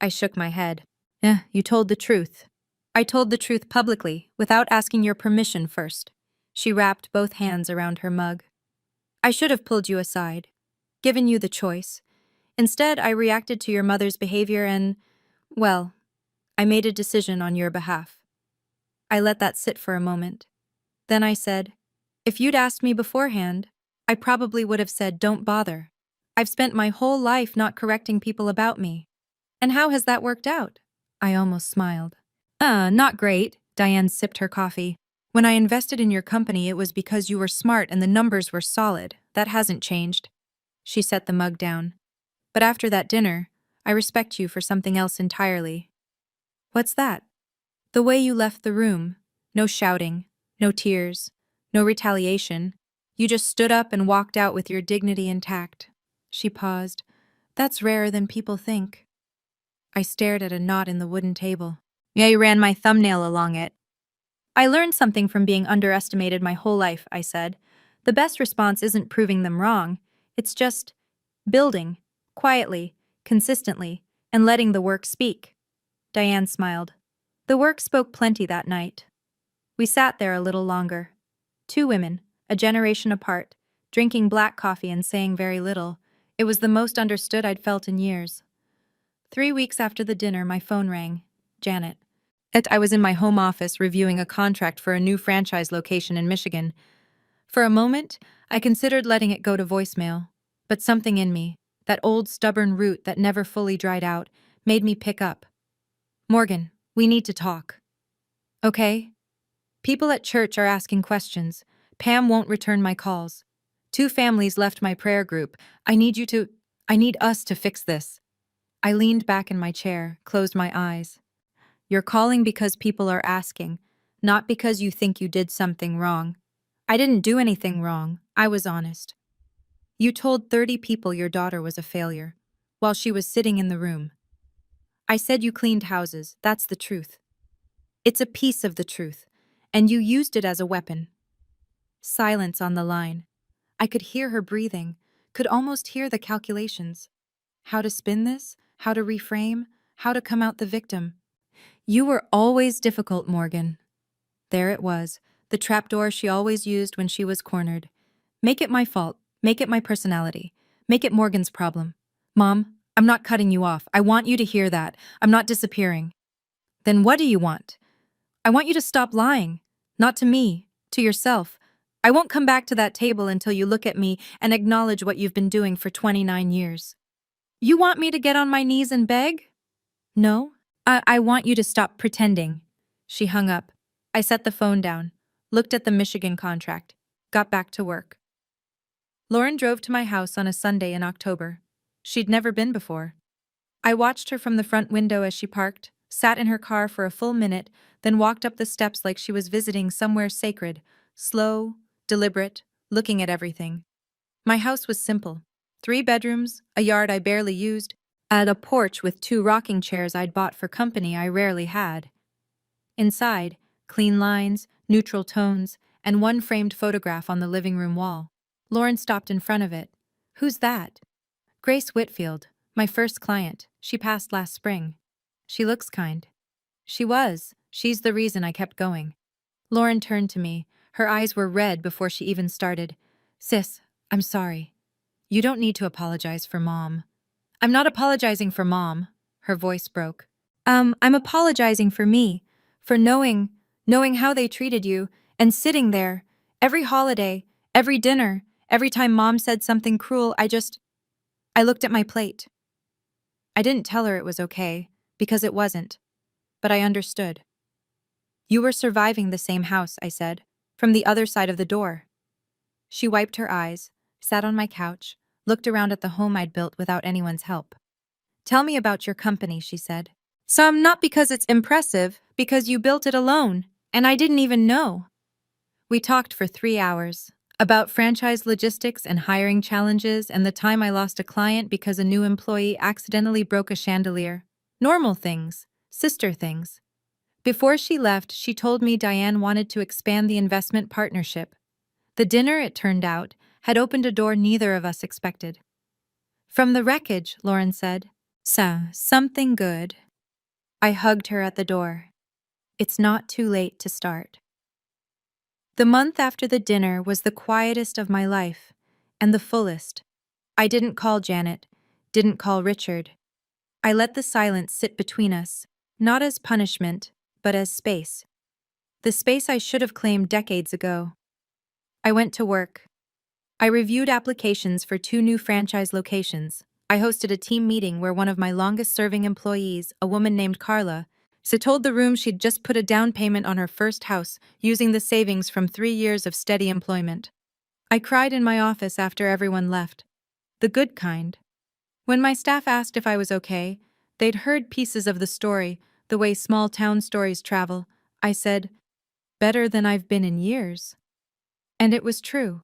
I shook my head. You told the truth." "I told the truth publicly, without asking your permission first." She wrapped both hands around her mug. "I should have pulled you aside, given you the choice. Instead, I reacted to your mother's behavior and, well, I made a decision on your behalf." I let that sit for a moment. Then I said, "If you'd asked me beforehand, I probably would have said, 'Don't bother.' I've spent my whole life not correcting people about me. And how has that worked out?" I almost smiled. Not great." Diane sipped her coffee. When I invested in your company, it was because you were smart and the numbers were solid. That hasn't changed. She set the mug down. But after that dinner, I respect you for something else entirely. What's that? The way you left the room. No shouting, no tears, no retaliation. You just stood up and walked out with your dignity intact. She paused. That's rarer than people think. I stared at a knot in the wooden table. I ran my thumbnail along it. I learned something from being underestimated my whole life, I said. The best response isn't proving them wrong. It's just building, quietly, consistently, and letting the work speak. Diane smiled. The work spoke plenty that night. We sat there a little longer. Two women, a generation apart, drinking black coffee and saying very little. It was the most understood I'd felt in years. 3 weeks after the dinner, my phone rang. Janet. I was in my home office reviewing a contract for a new franchise location in Michigan. For a moment, I considered letting it go to voicemail, but something in me, that old stubborn root that never fully dried out, made me pick up. Morgan, we need to talk. Okay? People at church are asking questions. Pam won't return my calls. 2 families left my prayer group. I need us to fix this. I leaned back in my chair, closed my eyes. You're calling because people are asking, not because you think you did something wrong. I didn't do anything wrong. I was honest. You told 30 people your daughter was a failure, while she was sitting in the room. I said you cleaned houses. That's the truth. It's a piece of the truth, and you used it as a weapon. Silence on the line. I could hear her breathing, could almost hear the calculations. How to spin this? How to reframe? How to come out the victim? You were always difficult, Morgan. There it was, the trapdoor she always used when she was cornered. Make it my fault. Make it my personality. Make it Morgan's problem. Mom, I'm not cutting you off. I want you to hear that. I'm not disappearing. Then what do you want? I want you to stop lying. Not to me, to yourself. I won't come back to that table until you look at me and acknowledge what you've been doing for 29 years. You want me to get on my knees and beg? No. I want you to stop pretending. She hung up. I set the phone down, looked at the Michigan contract, got back to work. Lauren drove to my house on a Sunday in October. She'd never been before. I watched her from the front window as she parked, sat in her car for a full minute, then walked up the steps like she was visiting somewhere sacred, slow, deliberate, looking at everything. My house was simple. 3 bedrooms, a yard I barely used, and a porch with 2 rocking chairs I'd bought for company I rarely had. Inside, clean lines, neutral tones, and 1 framed photograph on the living room wall. Lauren stopped in front of it. Who's that? Grace Whitfield, my first client. She passed last spring. She looks kind. She was. She's the reason I kept going. Lauren turned to me. Her eyes were red before she even started. Sis, I'm sorry. You don't need to apologize for Mom. I'm not apologizing for Mom. Her voice broke. I'm apologizing for me, for knowing how they treated you, and sitting there, every holiday, every dinner, every time Mom said something cruel, I looked at my plate. I didn't tell her it was okay, because it wasn't. But I understood. You were surviving the same house, I said, from the other side of the door. She wiped her eyes, sat on my couch, looked around at the home I'd built without anyone's help. Tell me about your company, she said. Some not because it's impressive, because you built it alone, and I didn't even know. We talked for 3 hours, about franchise logistics and hiring challenges and the time I lost a client because a new employee accidentally broke a chandelier. Normal things, sister things. Before she left, she told me Diane wanted to expand the investment partnership. The dinner, it turned out, had opened a door neither of us expected. From the wreckage, Lauren said. Something good. I hugged her at the door. It's not too late to start. The month after the dinner was the quietest of my life, and the fullest. I didn't call Janet, didn't call Richard. I let the silence sit between us, not as punishment, but as space. The space I should have claimed decades ago. I went to work. I reviewed applications for 2 new franchise locations. I hosted a team meeting where one of my longest-serving employees, a woman named Carla, She told the room she'd just put a down payment on her first house using the savings from 3 years of steady employment. I cried in my office after everyone left. The good kind. When my staff asked if I was okay, they'd heard pieces of the story, the way small town stories travel. I said, better than I've been in years. And it was true.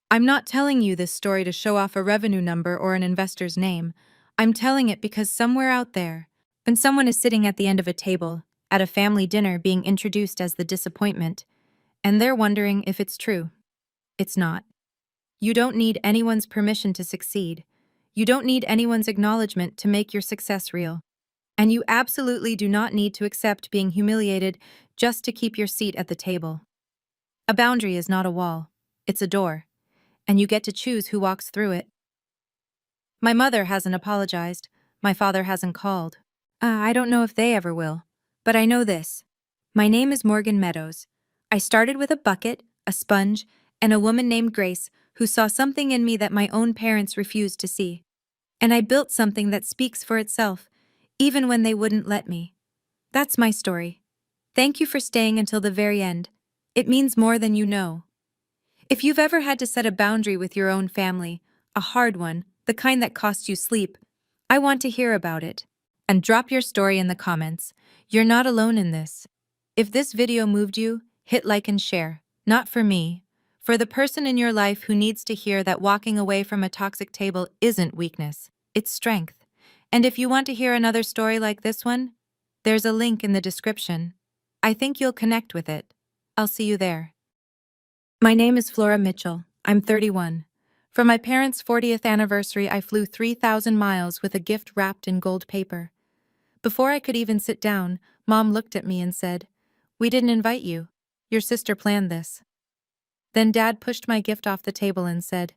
I'm not telling you this story to show off a revenue number or an investor's name. I'm telling it because somewhere out there, when someone is sitting at the end of a table, at a family dinner being introduced as the disappointment, and they're wondering if it's true. It's not. You don't need anyone's permission to succeed. You don't need anyone's acknowledgement to make your success real. And you absolutely do not need to accept being humiliated just to keep your seat at the table. A boundary is not a wall. It's a door. And you get to choose who walks through it. My mother hasn't apologized. My father hasn't called. I don't know if they ever will. But I know this. My name is Morgan Meadows. I started with a bucket, a sponge, and a woman named Grace who saw something in me that my own parents refused to see. And I built something that speaks for itself, even when they wouldn't let me. That's my story. Thank you for staying until the very end. It means more than you know. If you've ever had to set a boundary with your own family, a hard one, the kind that costs you sleep, I want to hear about it. And drop your story in the comments. You're not alone in this. If this video moved you, hit like and share. Not for me. For the person in your life who needs to hear that walking away from a toxic table isn't weakness, it's strength. And if you want to hear another story like this one, there's a link in the description. I think you'll connect with it. I'll see you there. My name is Flora Mitchell. I'm 31. For my parents' 40th anniversary, I flew 3,000 miles with a gift wrapped in gold paper. Before I could even sit down, Mom looked at me and said, "We didn't invite you. Your sister planned this." Then Dad pushed my gift off the table and said,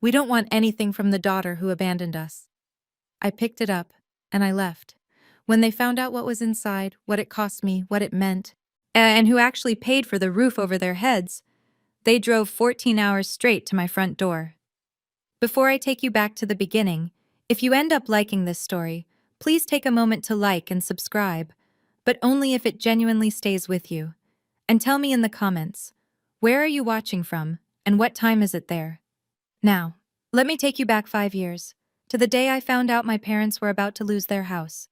"We don't want anything from the daughter who abandoned us." I picked it up, and I left. When they found out what was inside, what it cost me, what it meant, and who actually paid for the roof over their heads, they drove 14 hours straight to my front door. Before I take you back to the beginning, if you end up liking this story, please take a moment to like and subscribe, but only if it genuinely stays with you. And tell me in the comments, where are you watching from, and what time is it there? Now, let me take you back 5 years, to the day I found out my parents were about to lose their house.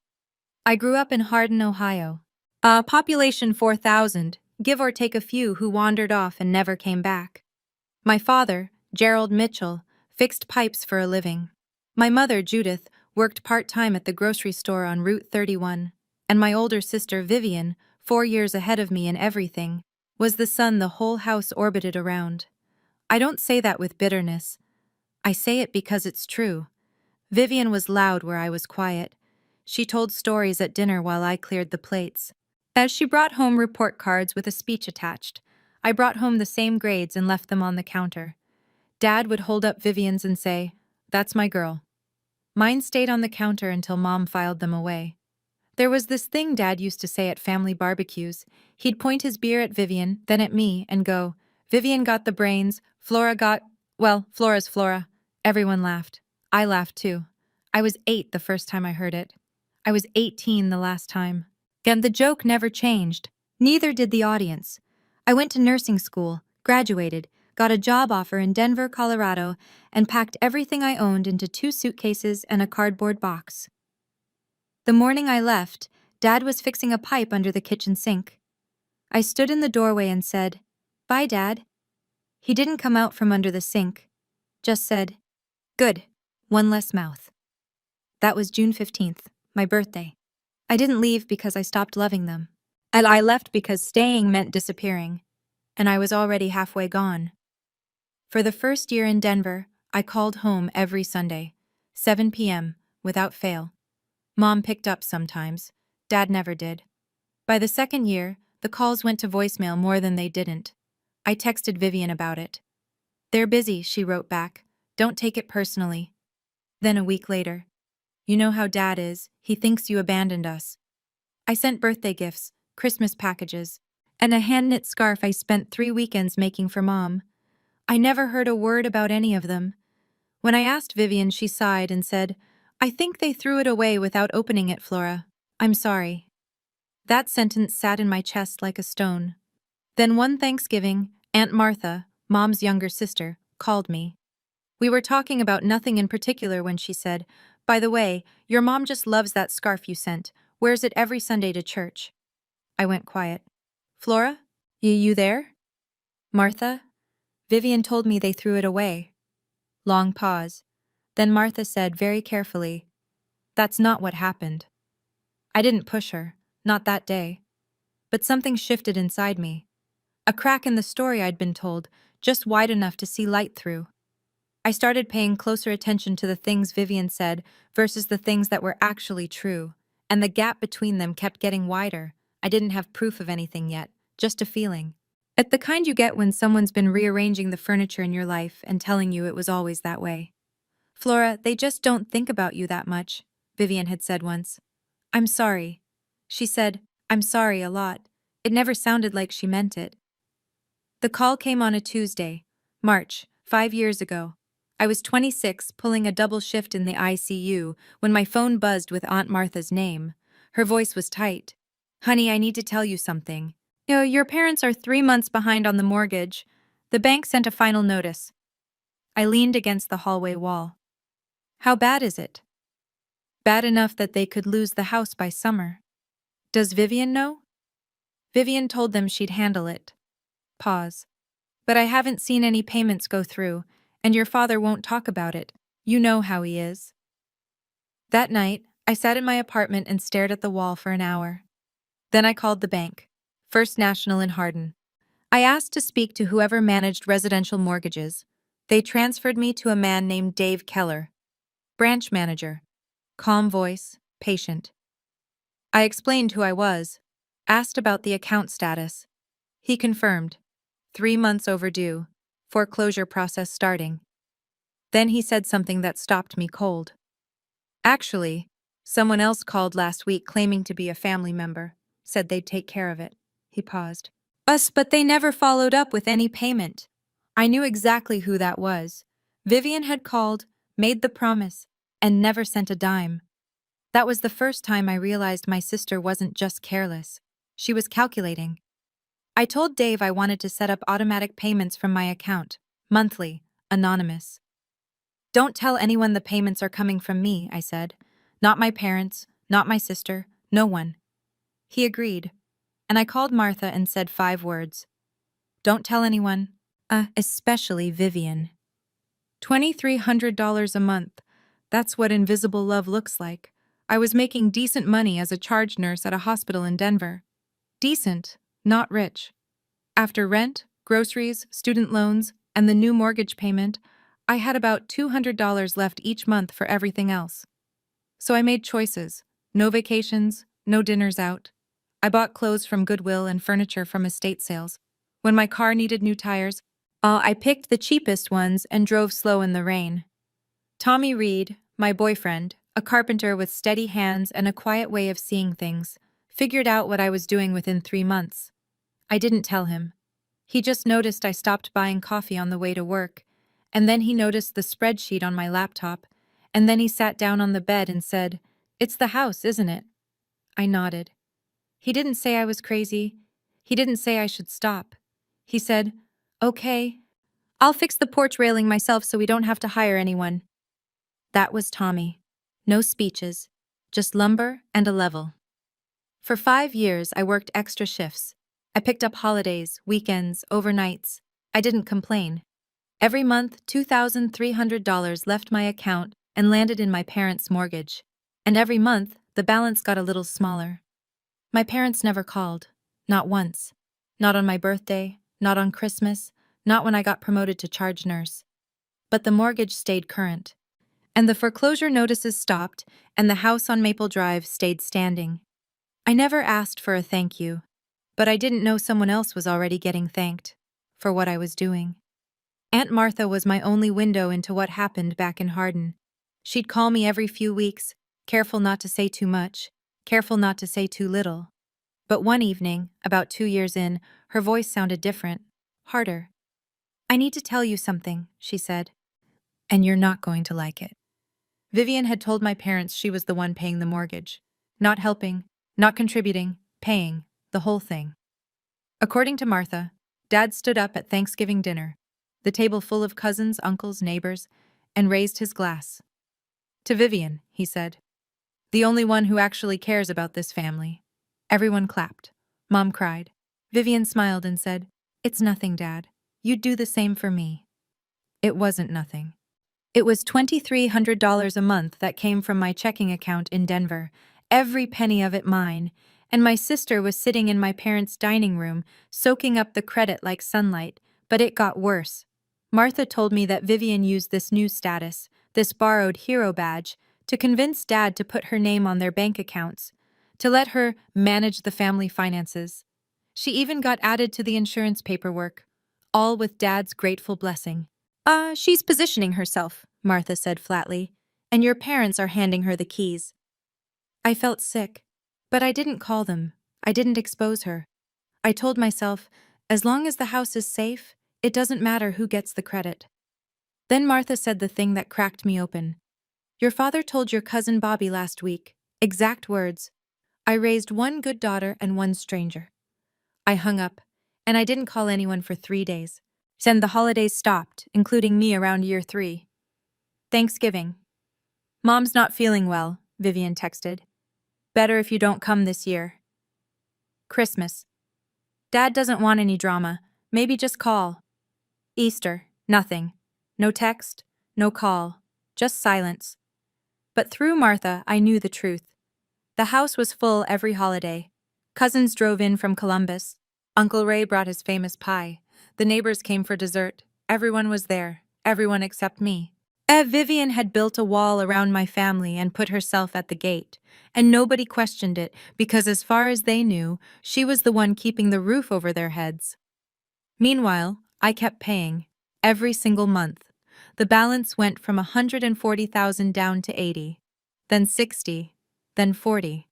I grew up in Hardin, Ohio. Population 4,000, give or take a few who wandered off and never came back. My father, Gerald Mitchell, fixed pipes for a living. My mother, Judith, worked part-time at the grocery store on Route 31. And my older sister, Vivian, 4 years ahead of me in everything, was the sun the whole house orbited around. I don't say that with bitterness. I say it because it's true. Vivian was loud where I was quiet. She told stories at dinner while I cleared the plates. As she brought home report cards with a speech attached, I brought home the same grades and left them on the counter. Dad would hold up Vivian's and say, "That's my girl." Mine stayed on the counter until Mom filed them away. There was this thing Dad used to say at family barbecues. He'd point his beer at Vivian, then at me, and go, "Vivian got the brains, Flora got, well, Flora's Flora." Everyone laughed. I laughed too. I was 8 the first time I heard it. I was 18 the last time. And the joke never changed. Neither did the audience. I went to nursing school, graduated, got a job offer in Denver, Colorado, and packed everything I owned into 2 suitcases and a cardboard box. The morning I left, Dad was fixing a pipe under the kitchen sink. I stood in the doorway and said, "Bye, Dad." He didn't come out from under the sink, just said, "Good, one less mouth." That was June 15th, my birthday. I didn't leave because I stopped loving them. And I left because staying meant disappearing. And I was already halfway gone. For the first year in Denver, I called home every Sunday, 7 p.m., without fail. Mom picked up sometimes. Dad never did. By the second year, the calls went to voicemail more than they didn't. I texted Vivian about it. "They're busy," she wrote back. "Don't take it personally." Then a week later, "You know how Dad is. He thinks you abandoned us." I sent birthday gifts, Christmas packages, and a hand-knit scarf I spent 3 weekends making for Mom. I never heard a word about any of them. When I asked Vivian, she sighed and said, "I think they threw it away without opening it, Flora. I'm sorry." That sentence sat in my chest like a stone. Then one Thanksgiving, Aunt Martha, Mom's younger sister, called me. We were talking about nothing in particular when she said, "By the way, your mom just loves that scarf you sent, wears it every Sunday to church." I went quiet. "Flora? You there?" "Martha?" "Vivian told me they threw it away." Long pause. Then Martha said very carefully, "That's not what happened." I didn't push her, not that day. But something shifted inside me. A crack in the story I'd been told, just wide enough to see light through. I started paying closer attention to the things Vivian said versus the things that were actually true, and the gap between them kept getting wider. I didn't have proof of anything yet, just a feeling. It's the kind you get when someone's been rearranging the furniture in your life and telling you it was always that way. "Flora, they just don't think about you that much," Vivian had said once. "I'm sorry." She said, "I'm sorry" a lot. It never sounded like she meant it. The call came on a Tuesday, March, 5 years ago. I was 26, pulling a double shift in the ICU, when my phone buzzed with Aunt Martha's name. Her voice was tight. "Honey, I need to tell you something. Your parents are 3 months behind on the mortgage. The bank sent a final notice." I leaned against the hallway wall. "How bad is it?" "Bad enough that they could lose the house by summer." "Does Vivian know?" "Vivian told them she'd handle it." Pause. "But I haven't seen any payments go through, and your father won't talk about it. You know how he is." That night, I sat in my apartment and stared at the wall for an hour. Then I called the bank, First National in Hardin. I asked to speak to whoever managed residential mortgages. They transferred me to a man named Dave Keller, branch manager. Calm voice, patient. I explained who I was, asked about the account status. He confirmed. 3 months overdue, foreclosure process starting. Then he said something that stopped me cold. "Actually, someone else called last week claiming to be a family member, said they'd take care of it." He paused. But they never followed up with any payment." I knew exactly who that was. Vivian had called, made the promise, and never sent a dime. That was the first time I realized my sister wasn't just careless. She was calculating. I told Dave I wanted to set up automatic payments from my account, monthly, anonymous. "Don't tell anyone the payments are coming from me," I said. "Not my parents, not my sister, no one." He agreed, and I called Martha and said 5 words. "Don't tell anyone, especially Vivian." $2,300 a month. That's what invisible love looks like. I was making decent money as a charge nurse at a hospital in Denver. Decent, not rich. After rent, groceries, student loans, and the new mortgage payment, I had about $200 left each month for everything else. So I made choices. No vacations, no dinners out. I bought clothes from Goodwill and furniture from estate sales. When my car needed new tires, I picked the cheapest ones and drove slow in the rain. Tommy Reed, my boyfriend, a carpenter with steady hands and a quiet way of seeing things, figured out what I was doing within 3 months. I didn't tell him. He just noticed I stopped buying coffee on the way to work, and then he noticed the spreadsheet on my laptop, and then he sat down on the bed and said, "It's the house, isn't it?" I nodded. He didn't say I was crazy. He didn't say I should stop. He said, "Okay, I'll fix the porch railing myself so we don't have to hire anyone." That was Tommy. No speeches, just lumber and a level. For 5 years, I worked extra shifts. I picked up holidays, weekends, overnights. I didn't complain. Every month, $2,300 left my account and landed in my parents' mortgage. And every month, the balance got a little smaller. My parents never called. Not once. Not on my birthday, not on Christmas, not when I got promoted to charge nurse. But the mortgage stayed current. And the foreclosure notices stopped, and the house on Maple Drive stayed standing. I never asked for a thank you, but I didn't know someone else was already getting thanked for what I was doing. Aunt Martha was my only window into what happened back in Hardin. She'd call me every few weeks, careful not to say too much, careful not to say too little. But one evening, about 2 years in, her voice sounded different, harder. "I need to tell you something," she said, "and you're not going to like it." Vivian had told my parents she was the one paying the mortgage. Not helping, not contributing, paying, the whole thing. According to Martha, Dad stood up at Thanksgiving dinner, the table full of cousins, uncles, neighbors, and raised his glass. To Vivian, he said, the only one who actually cares about this family. Everyone clapped. Mom cried. Vivian smiled and said, "It's nothing, Dad. You'd do the same for me." It wasn't nothing. It was $2,300 a month that came from my checking account in Denver, every penny of it mine, and my sister was sitting in my parents' dining room, soaking up the credit like sunlight, but it got worse. Martha told me that Vivian used this new status, this borrowed hero badge, to convince Dad to put her name on their bank accounts, to let her manage the family finances. She even got added to the insurance paperwork, all with Dad's grateful blessing. She's positioning herself," Martha said flatly, "and your parents are handing her the keys." I felt sick, but I didn't call them. I didn't expose her. I told myself, as long as the house is safe, it doesn't matter who gets the credit. Then Martha said the thing that cracked me open. "Your father told your cousin Bobby last week, exact words, 'I raised one good daughter and one stranger.'" I hung up, and I didn't call anyone for 3 days. Then the holidays stopped, including me around year 3. Thanksgiving. "Mom's not feeling well," Vivian texted. "Better if you don't come this year." Christmas. "Dad doesn't want any drama. Maybe just call." Easter. Nothing. No text, no call, just silence. But through Martha, I knew the truth. The house was full every holiday. Cousins drove in from Columbus. Uncle Ray brought his famous pie. The neighbors came for dessert. Everyone was there, everyone except me. Vivian had built a wall around my family and put herself at the gate, and nobody questioned it because as far as they knew, she was the one keeping the roof over their heads. Meanwhile, I kept paying, every single month. The balance went from $140,000 down to 80, then 60, then 40.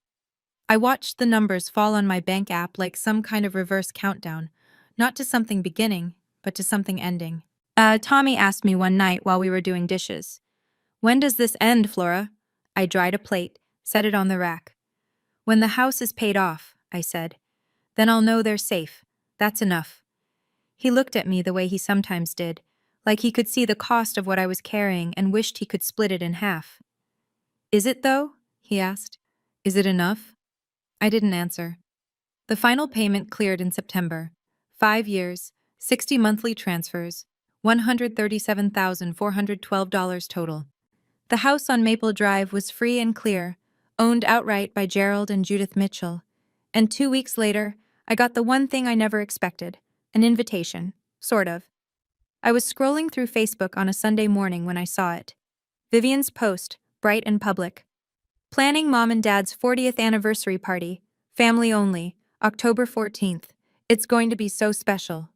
I watched the numbers fall on my bank app like some kind of reverse countdown, not to something beginning, but to something ending. Tommy asked me one night while we were doing dishes, "When does this end, Flora?" I dried a plate, set it on the rack. "When the house is paid off," I said. "Then I'll know they're safe. That's enough." He looked at me the way he sometimes did, like he could see the cost of what I was carrying and wished he could split it in half. "Is it, though?" he asked. "Is it enough?" I didn't answer. The final payment cleared in September. 5 years, 60 monthly transfers, $137,412 total. The house on Maple Drive was free and clear, owned outright by Gerald and Judith Mitchell. And 2 weeks later, I got the one thing I never expected, an invitation, sort of. I was scrolling through Facebook on a Sunday morning when I saw it. Vivian's post, bright and public. "Planning Mom and Dad's 40th anniversary party, family only, October 14th. It's going to be so special."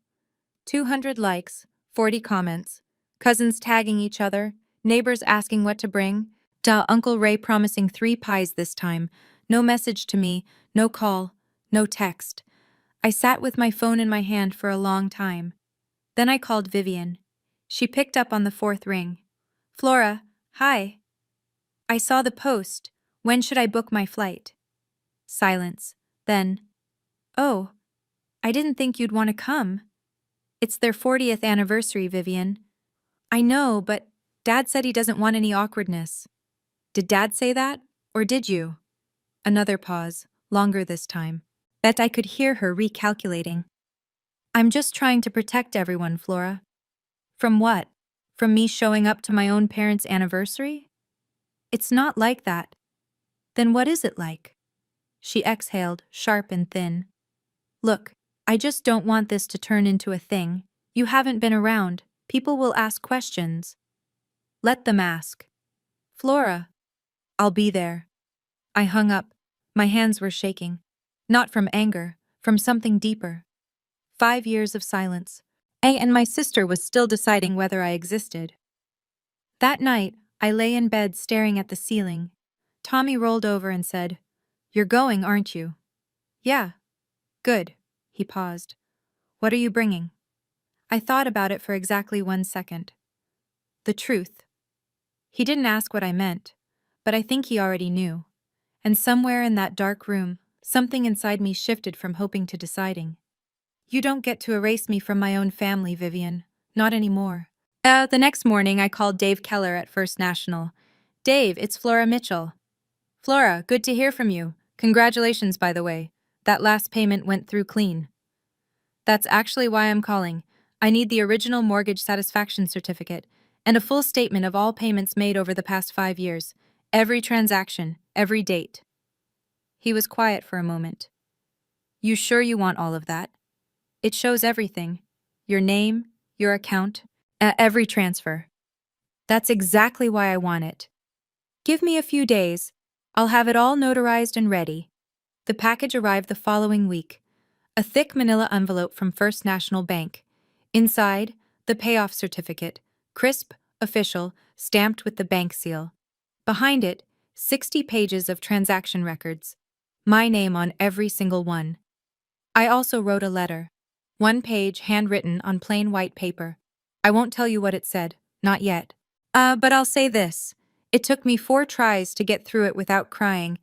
200 likes, 40 comments, cousins tagging each other, neighbors asking what to bring, Uncle Ray promising 3 pies this time, no message to me, no call, no text. I sat with my phone in my hand for a long time. Then I called Vivian. She picked up on the 4th ring. "Flora, hi. I saw the post. When should I book my flight?" Silence. Then, "Oh, I didn't think you'd want to come." "It's their 40th anniversary, Vivian." "I know, but Dad said he doesn't want any awkwardness." "Did Dad say that? Or did you?" Another pause, longer this time. Bet I could hear her recalculating. "I'm just trying to protect everyone, Flora." "From what? From me showing up to my own parents' anniversary?" "It's not like that." "Then what is it like?" She exhaled, sharp and thin. "Look, I just don't want this to turn into a thing. You haven't been around. People will ask questions." "Let them ask." "Flora." "I'll be there." I hung up. My hands were shaking. Not from anger, from something deeper. 5 years of silence. And my sister was still deciding whether I existed. That night, I lay in bed staring at the ceiling. Tommy rolled over and said, "You're going, aren't you?" "Yeah." "Good." He paused. "What are you bringing?" I thought about it for exactly 1 second. The truth. He didn't ask what I meant, but I think he already knew. And somewhere in that dark room, Something inside me shifted from hoping to deciding. You don't get to erase me from my own family, Vivian. Not anymore. The next morning, I called Dave Keller at First National. Dave, it's Flora Mitchell. Flora, good to hear from you. Congratulations, by the way. That last payment went through clean. That's actually why I'm calling. I need the original mortgage satisfaction certificate and a full statement of all payments made over the past 5 years. Every transaction, every date. He was quiet for a moment. You sure you want all of that? It shows everything. Your name, your account, every transfer. That's exactly why I want it. Give me a few days. I'll have it all notarized and ready. The package arrived the following week. A thick manila envelope from First National Bank. Inside, the payoff certificate, crisp, official, stamped with the bank seal. Behind it, 60 pages of transaction records. My name on every single one. I also wrote a letter. 1 page handwritten on plain white paper. I won't tell you what it said, not yet. But I'll say this. It took me 4 tries to get through it without crying,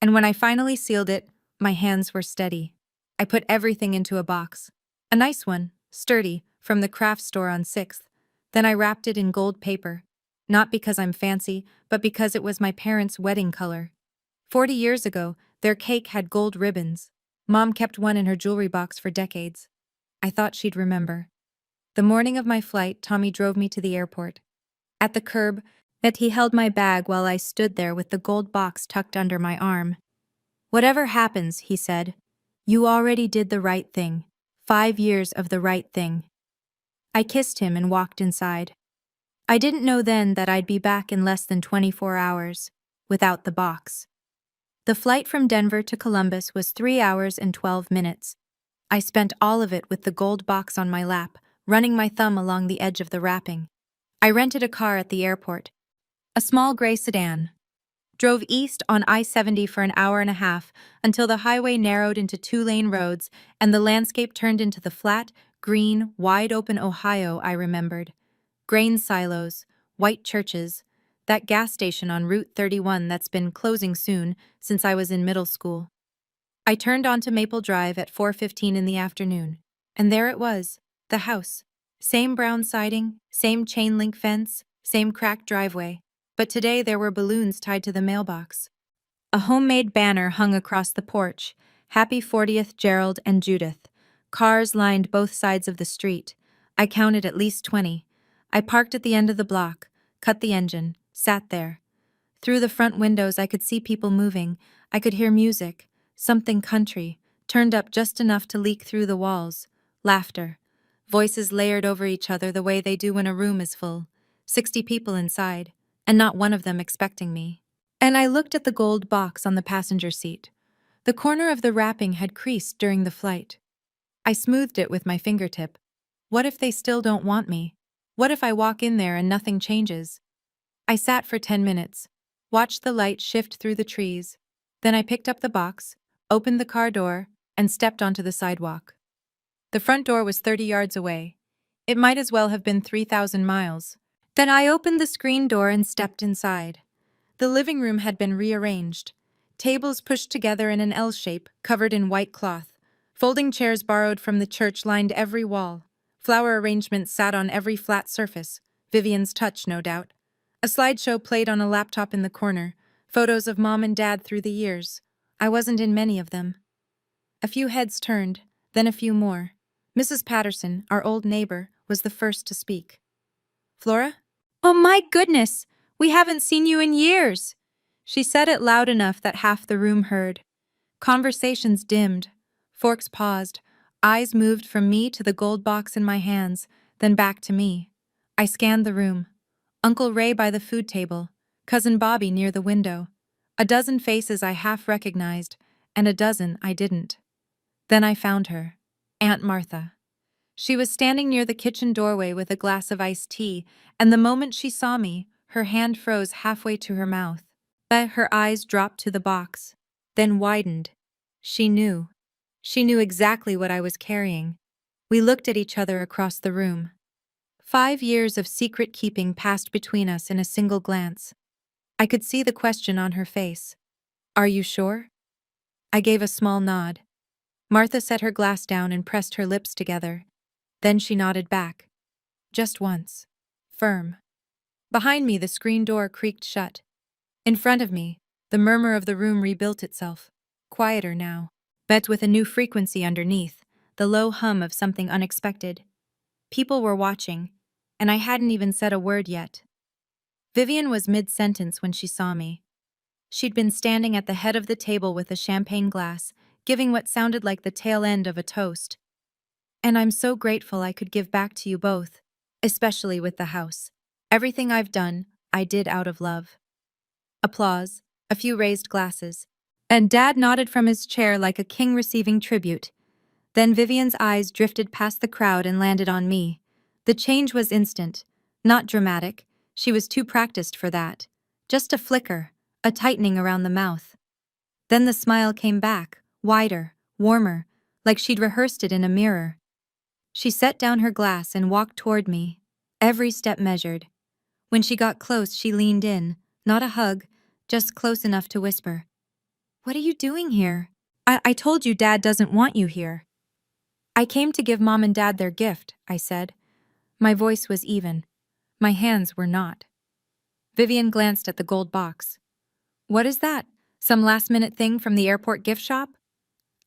and when I finally sealed it, my hands were steady. I put everything into a box. A nice one, sturdy, from the craft store on 6th. Then I wrapped it in gold paper. Not because I'm fancy, but because it was my parents' wedding color. 40 years ago, their cake had gold ribbons. Mom kept one in her jewelry box for decades. I thought she'd remember. The morning of my flight, Tommy drove me to the airport. At the curb, he held my bag while I stood there with the gold box tucked under my arm. Whatever happens, he said, you already did the right thing. 5 years of the right thing. I kissed him and walked inside. I didn't know then that I'd be back in less than 24 hours, without the box. The flight from Denver to Columbus was 3 hours and 12 minutes. I spent all of it with the gold box on my lap, running my thumb along the edge of the wrapping. I rented a car at the airport, a small gray sedan. Drove east on I-70 for an hour and a half until the highway narrowed into 2-lane roads and the landscape turned into the flat, green, wide-open Ohio I remembered. Grain silos, white churches, that gas station on Route 31 that's been closing soon since I was in middle school. I turned onto Maple Drive at 4:15 in the afternoon, and there it was, the house. Same brown siding, same chain-link fence, same cracked driveway. But today there were balloons tied to the mailbox. A homemade banner hung across the porch, Happy 40th Gerald and Judith. Cars lined both sides of the street. I counted at least 20. I parked at the end of the block, cut the engine, sat there. Through the front windows I could see people moving. I could hear music, something country, turned up just enough to leak through the walls. Laughter. Voices layered over each other the way they do when a room is full. 60 people inside, and not one of them expecting me. And I looked at the gold box on the passenger seat. The corner of the wrapping had creased during the flight. I smoothed it with my fingertip. What if they still don't want me? What if I walk in there and nothing changes? I sat for 10 minutes, watched the light shift through the trees. Then I picked up the box, opened the car door, and stepped onto the sidewalk. The front door was 30 yards away. It might as well have been 3,000 miles. Then I opened the screen door and stepped inside. The living room had been rearranged. Tables pushed together in an L shape, covered in white cloth. Folding chairs borrowed from the church lined every wall. Flower arrangements sat on every flat surface. Vivian's touch, no doubt. A slideshow played on a laptop in the corner. Photos of Mom and Dad through the years. I wasn't in many of them. A few heads turned, then a few more. Mrs. Patterson, our old neighbor, was the first to speak. Flora? Oh my goodness! We haven't seen you in years! She said it loud enough that half the room heard. Conversations dimmed. Forks paused. Eyes moved from me to the gold box in my hands, then back to me. I scanned the room. Uncle Ray by the food table. Cousin Bobby near the window. A dozen faces I half recognized, and a dozen I didn't. Then I found her. Aunt Martha. She was standing near the kitchen doorway with a glass of iced tea, and the moment she saw me, her hand froze halfway to her mouth. But her eyes dropped to the box, then widened. She knew. She knew exactly what I was carrying. We looked at each other across the room. 5 years of secret keeping passed between us in a single glance. I could see the question on her face. Are you sure? I gave a small nod. Martha set her glass down and pressed her lips together. Then she nodded back. Just once. Firm. Behind me, the screen door creaked shut. In front of me, the murmur of the room rebuilt itself. Quieter now, but with a new frequency underneath, the low hum of something unexpected. People were watching, and I hadn't even said a word yet. Vivian was mid-sentence when she saw me. She'd been standing at the head of the table with a champagne glass, giving what sounded like the tail end of a toast. And I'm so grateful I could give back to you both, especially with the house. Everything I've done, I did out of love. Applause, a few raised glasses, and Dad nodded from his chair like a king receiving tribute. Then Vivian's eyes drifted past the crowd and landed on me. The change was instant, not dramatic. She was too practiced for that. Just a flicker, a tightening around the mouth. Then the smile came back, wider, warmer, like she'd rehearsed it in a mirror. She set down her glass and walked toward me, every step measured. When she got close, she leaned in, not a hug, just close enough to whisper. "What are you doing here? I told you Dad doesn't want you here." "I came to give Mom and Dad their gift," I said. My voice was even. My hands were not. Vivian glanced at the gold box. "What is that? Some last-minute thing from the airport gift shop?"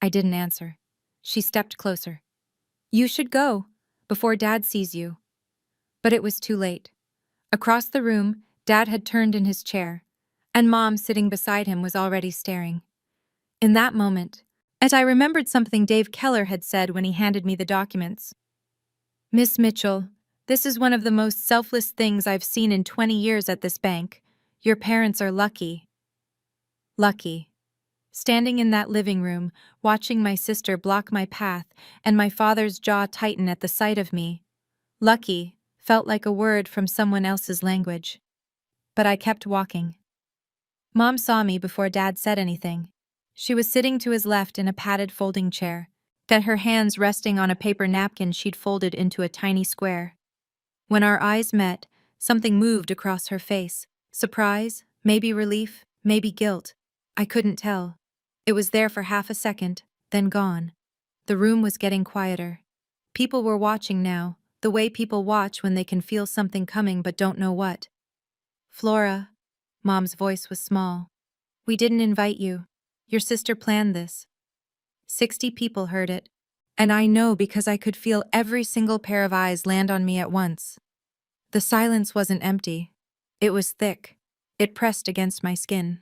I didn't answer. She stepped closer. "You should go, before Dad sees you." But it was too late. Across the room, Dad had turned in his chair, and Mom, sitting beside him, was already staring. In that moment, I remembered something Dave Keller had said when he handed me the documents. "Miss Mitchell, this is one of the most selfless things I've seen in 20 years at this bank. Your parents are lucky." Lucky. Standing in that living room, watching my sister block my path and my father's jaw tighten at the sight of me. Lucky felt like a word from someone else's language. But I kept walking. Mom saw me before Dad said anything. She was sitting to his left in a padded folding chair, her hands resting on a paper napkin she'd folded into a tiny square. When our eyes met, something moved across her face. Surprise, maybe relief, maybe guilt. I couldn't tell. It was there for half a second, then gone. The room was getting quieter. People were watching now, the way people watch when they can feel something coming but don't know what. "Flora," Mom's voice was small. "We didn't invite you. Your sister planned this." 60 people heard it, and I know because I could feel every single pair of eyes land on me at once. The silence wasn't empty. It was thick. It pressed against my skin.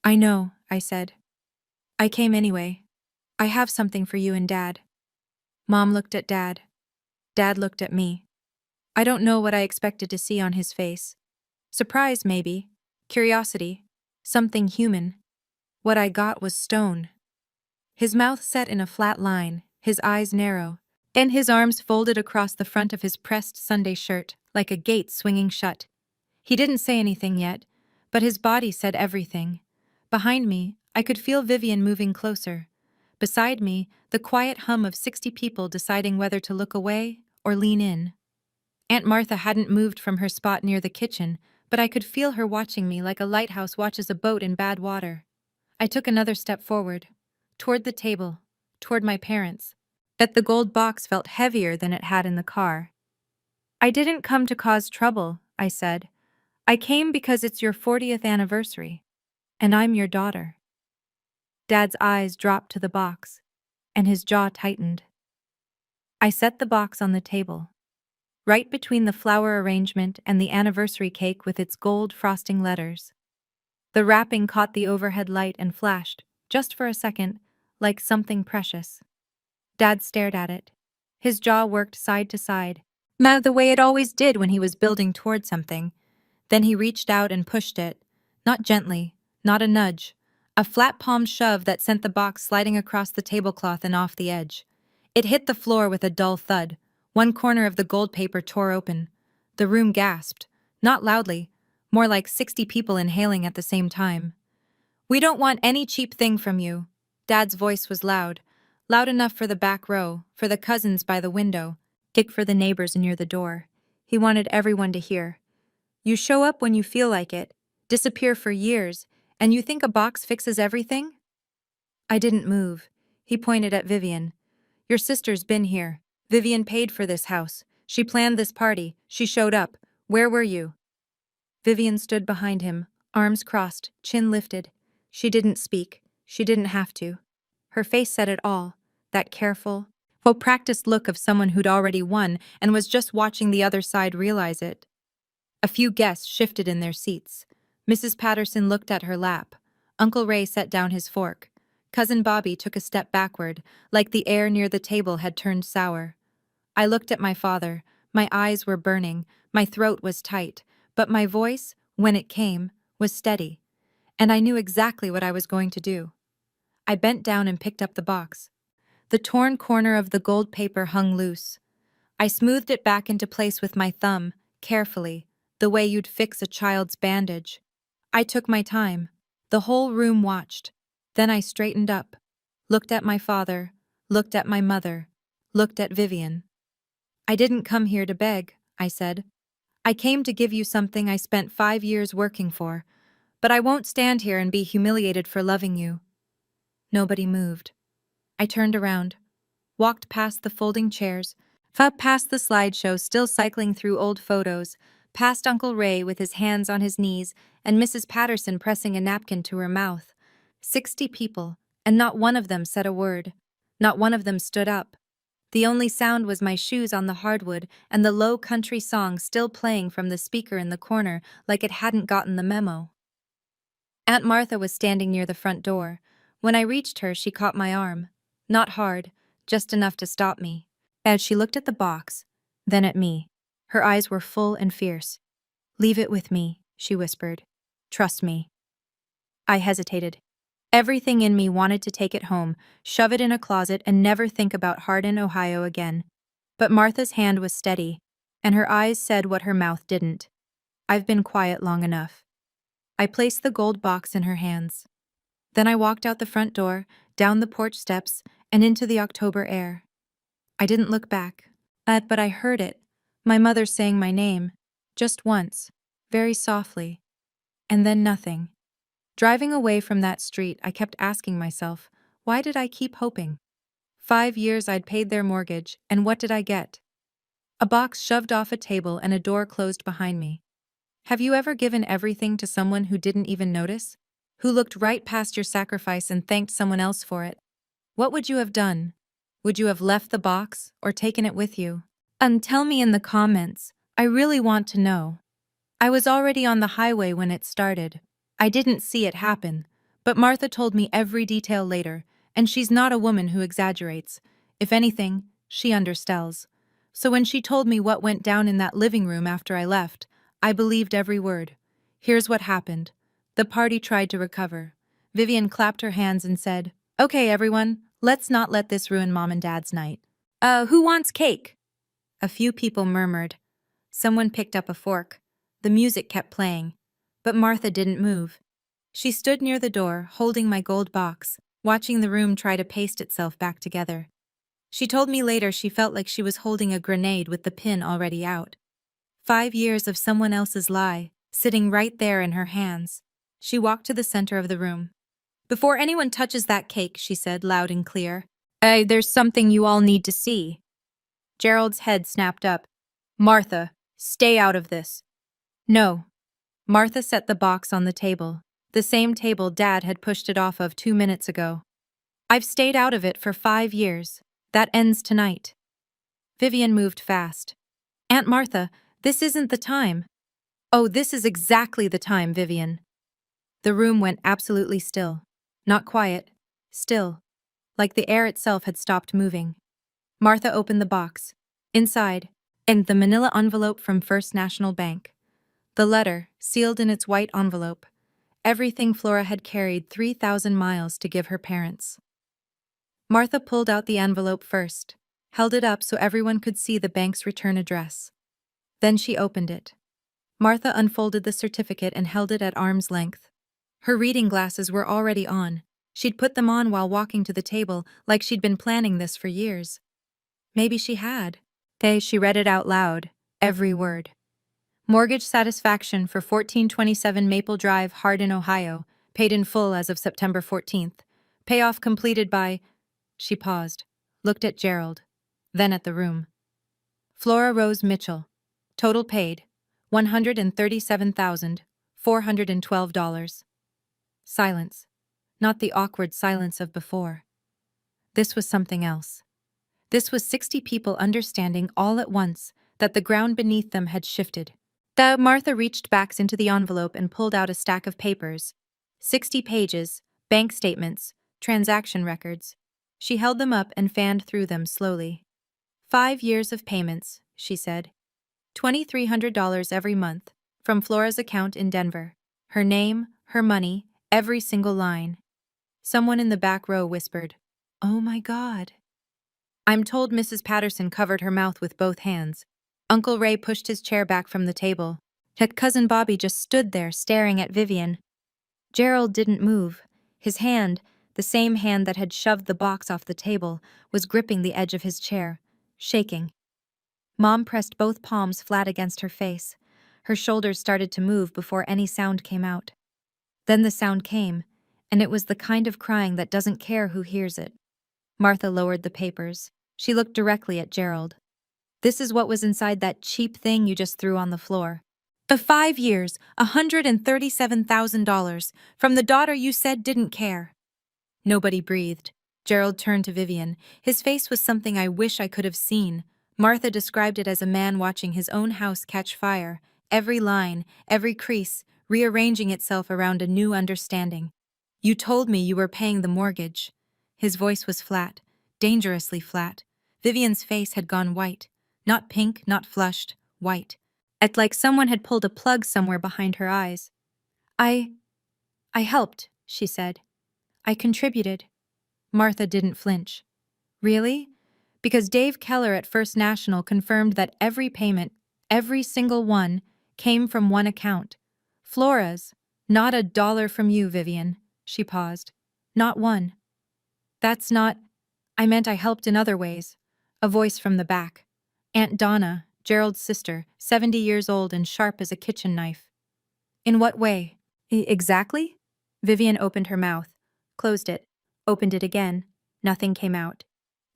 "I know," I said. "I came anyway. I have something for you and Dad." Mom looked at Dad. Dad looked at me. I don't know what I expected to see on his face. Surprise, maybe. Curiosity. Something human. What I got was stone. His mouth set in a flat line, his eyes narrow, and his arms folded across the front of his pressed Sunday shirt, like a gate swinging shut. He didn't say anything yet, but his body said everything. Behind me, I could feel Vivian moving closer. Beside me, the quiet hum of 60 people deciding whether to look away or lean in. Aunt Martha hadn't moved from her spot near the kitchen, but I could feel her watching me like a lighthouse watches a boat in bad water. I took another step forward, toward the table, toward my parents. But the gold box felt heavier than it had in the car. "I didn't come to cause trouble," I said. "I came because it's your 40th anniversary, and I'm your daughter." Dad's eyes dropped to the box, and his jaw tightened. I set the box on the table, right between the flower arrangement and the anniversary cake with its gold frosting letters. The wrapping caught the overhead light and flashed, just for a second, like something precious. Dad stared at it. His jaw worked side to side, the way it always did when he was building toward something. Then he reached out and pushed it, not gently, not a nudge, a flat-palm shove that sent the box sliding across the tablecloth and off the edge. It hit the floor with a dull thud. One corner of the gold paper tore open. The room gasped, not loudly, more like 60 people inhaling at the same time. "We don't want any cheap thing from you." Dad's voice was loud enough for the back row, for the cousins by the window, kick for the neighbors near the door. He wanted everyone to hear. "You show up when you feel like it, disappear for years, and you think a box fixes everything?" I didn't move. He pointed at Vivian. Your sister's been here. Vivian paid for this house. She planned this party. She showed up. Where were you? Vivian stood behind him, arms crossed, chin lifted. She didn't speak. She didn't have to. Her face said it all. That careful, well-practiced look of someone who'd already won and was just watching the other side realize it. A few guests shifted in their seats. Mrs. Patterson looked at her lap. Uncle Ray set down his fork. Cousin Bobby took a step backward, like the air near the table had turned sour. I looked at my father. My eyes were burning, my throat was tight, but my voice, when it came, was steady. And I knew exactly what I was going to do. I bent down and picked up the box. The torn corner of the gold paper hung loose. I smoothed it back into place with my thumb, carefully, the way you'd fix a child's bandage. I took my time. The whole room watched. Then I straightened up, looked at my father, looked at my mother, looked at Vivian. I didn't come here to beg, I said. I came to give you something I spent 5 years working for, but I won't stand here and be humiliated for loving you. Nobody moved. I turned around, walked past the folding chairs, past the slideshow still cycling through old photos, past Uncle Ray with his hands on his knees and Mrs. Patterson pressing a napkin to her mouth. 60 people, and not one of them said a word. Not one of them stood up. The only sound was my shoes on the hardwood and the low country song still playing from the speaker in the corner like it hadn't gotten the memo. Aunt Martha was standing near the front door. When I reached her, she caught my arm. Not hard, just enough to stop me. As she looked at the box, then at me. Her eyes were full and fierce. "Leave it with me," she whispered. "Trust me." I hesitated. Everything in me wanted to take it home, shove it in a closet, and never think about Hardin, Ohio again. But Martha's hand was steady, and her eyes said what her mouth didn't. I've been quiet long enough. I placed the gold box in her hands. Then I walked out the front door, down the porch steps, and into the October air. I didn't look back. But I heard it. My mother saying my name. Just once. Very softly. And then nothing. Driving away from that street, I kept asking myself, why did I keep hoping? 5 years I'd paid their mortgage, and what did I get? A box shoved off a table and a door closed behind me. Have you ever given everything to someone who didn't even notice? Who looked right past your sacrifice and thanked someone else for it? What would you have done? Would you have left the box or taken it with you? Tell me in the comments. I really want to know. I was already on the highway when it started. I didn't see it happen, but Martha told me every detail later, and she's not a woman who exaggerates. If anything, she undersells. So when she told me what went down in that living room after I left, I believed every word. Here's what happened. The party tried to recover. Vivian clapped her hands and said, "Okay, everyone, let's not let this ruin Mom and Dad's night." Who wants cake?" A few people murmured. Someone picked up a fork. The music kept playing. But Martha didn't move. She stood near the door, holding my gold box, watching the room try to paste itself back together. She told me later she felt like she was holding a grenade with the pin already out. 5 years of someone else's lie, sitting right there in her hands. She walked to the center of the room. "Before anyone touches that cake," she said loud and clear, "there's something you all need to see." Gerald's head snapped up. "Martha, stay out of this." "No." Martha set the box on the table, the same table Dad had pushed it off of 2 minutes ago. "I've stayed out of it for 5 years. That ends tonight." Vivian moved fast. "Aunt Martha, this isn't the time." "Oh, this is exactly the time, Vivian." The room went absolutely still. Not quiet. Still. Like the air itself had stopped moving. Martha opened the box. Inside, in the manila envelope from First National Bank. The letter, sealed in its white envelope. Everything Flora had carried 3,000 miles to give her parents. Martha pulled out the envelope first, held it up so everyone could see the bank's return address. Then she opened it. Martha unfolded the certificate and held it at arm's length. Her reading glasses were already on. She'd put them on while walking to the table, like she'd been planning this for years. Maybe she had. She read it out loud, every word. Mortgage satisfaction for 1427 Maple Drive, Hardin, Ohio, paid in full as of September 14th. Payoff completed by... She paused, looked at Gerald, then at the room. Flora Rose Mitchell. Total paid, $137,412. Silence. Not the awkward silence of before. This was something else. This was 60 people understanding all at once that the ground beneath them had shifted. Martha reached back into the envelope and pulled out a stack of papers. 60 pages, bank statements, transaction records. She held them up and fanned through them slowly. 5 years of payments, she said. $2,300 every month, from Flora's account in Denver. Her name, her money, every single line. Someone in the back row whispered, "Oh my God." I'm told Mrs. Patterson covered her mouth with both hands. Uncle Ray pushed his chair back from the table. Yet Cousin Bobby just stood there staring at Vivian. Gerald didn't move. His hand, the same hand that had shoved the box off the table, was gripping the edge of his chair, shaking. Mom pressed both palms flat against her face. Her shoulders started to move before any sound came out. Then the sound came, and it was the kind of crying that doesn't care who hears it. Martha lowered the papers. She looked directly at Gerald. This is what was inside that cheap thing you just threw on the floor. The 5 years, $137,000, from the daughter you said didn't care. Nobody breathed. Gerald turned to Vivian. His face was something I wish I could have seen. Martha described it as a man watching his own house catch fire, every line, every crease, rearranging itself around a new understanding. You told me you were paying the mortgage. His voice was flat, dangerously flat. Vivian's face had gone white. Not pink, not flushed, white. It's like someone had pulled a plug somewhere behind her eyes. I helped, she said. I contributed. Martha didn't flinch. Really? Because Dave Keller at First National confirmed that every payment, every single one, came from one account. Flora's. Not a dollar from you, Vivian. She paused. Not one. That's not... I meant I helped in other ways. A voice from the back. Aunt Donna, Gerald's sister, 70 years old and sharp as a kitchen knife. In what way? Exactly? Vivian opened her mouth, closed it, opened it again. Nothing came out.